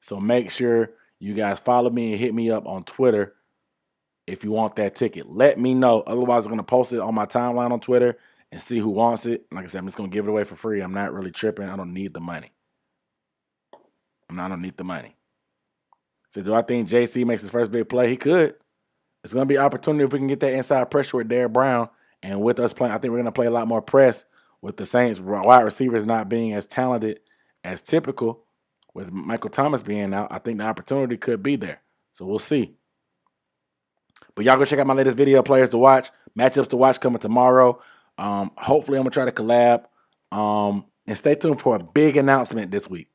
So make sure you guys follow me and hit me up on Twitter if you want that ticket. Let me know. Otherwise, I'm going to post it on my timeline on Twitter and see who wants it. Like I said, I'm just going to give it away for free. I'm not really tripping. I don't need the money. I don't need the money. So do I think JC makes his first big play? He could. It's going to be an opportunity if we can get that inside pressure with Derrick Brown. And with us playing, I think we're going to play a lot more press with the Saints wide receivers not being as talented as typical with Michael Thomas being out. I think the opportunity could be there. So we'll see. But y'all go check out my latest video, players to watch, matchups to watch coming tomorrow. Hopefully I'm going to try to collab. And stay tuned for a big announcement this week.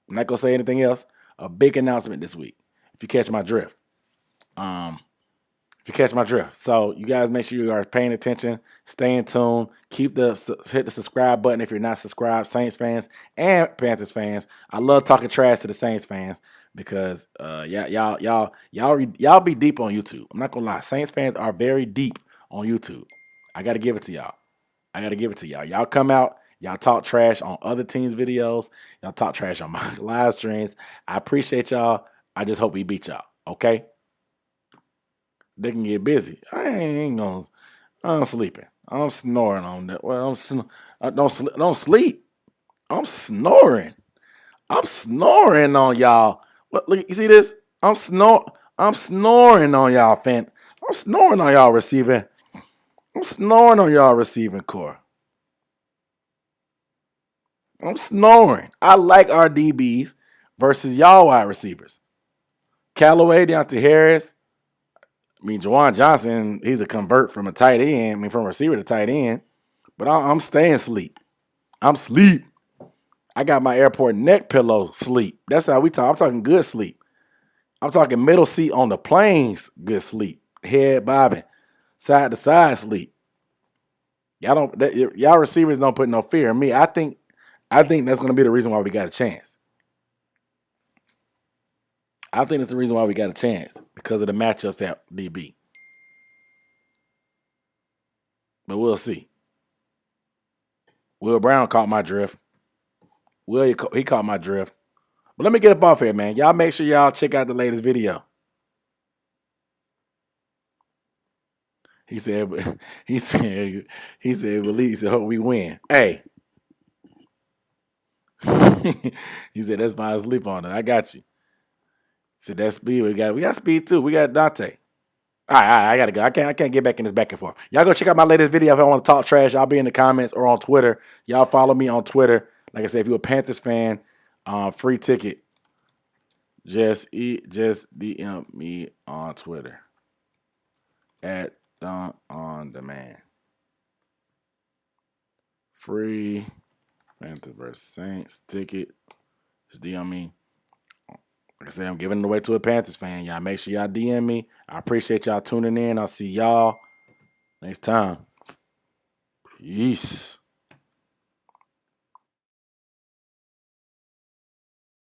I'm not going to say anything else. A big announcement this week, if you catch my drift. If you catch my drift. So you guys make sure you are paying attention, stay in tune, hit the subscribe button if you're not subscribed, Saints fans and Panthers fans. I love talking trash to the Saints fans because y'all be deep on YouTube. I'm not gonna lie, Saints fans are very deep on YouTube. I gotta give it to y'all. Y'all come out, y'all talk trash on other teams' videos, y'all talk trash on my live streams. I appreciate y'all. I just hope we beat y'all. Okay. They can get busy. I'm sleeping. I'm snoring on that. Well, I don't sleep. I'm snoring. I'm snoring on y'all. What? Look, you see this? I'm snoring on y'all, fan. I'm snoring on y'all receiving. I'm snoring on y'all receiving core. I'm snoring. I like our DBs versus y'all wide receivers. Callaway, Deontay Harris. I mean, Juwan Johnson, he's a convert from a tight end. I mean, from a receiver to tight end. But I'm staying asleep. I'm sleep. I got my airport neck pillow sleep. That's how we talk. I'm talking good sleep. I'm talking middle seat on the planes, good sleep. Head bobbing, side to side sleep. Y'all receivers don't put no fear in me. I think that's going to be the reason why we got a chance. I think it's the reason why we got a chance because of the matchups at DB. But we'll see. Will Brown caught my drift. He caught my drift. But let me get up off here, man. Y'all make sure y'all check out the latest video. He said, well, he said, hope we win. Hey. He said, that's fine. Sleep on it. I got you. He said, that's speed. We got speed too. We got Dante. All right, I gotta go. I can't get back in this back and forth. Y'all go check out my latest video if I want to talk trash. I'll be in the comments or on Twitter. Y'all follow me on Twitter. Like I said, if you're a Panthers fan, free ticket. Just DM me on Twitter at Dunk on Demand. Free Panthers vs Saints ticket. Just DM me. Like I said, I'm giving it away to a Panthers fan. Y'all make sure y'all DM me. I appreciate y'all tuning in. I'll see y'all next time. Peace.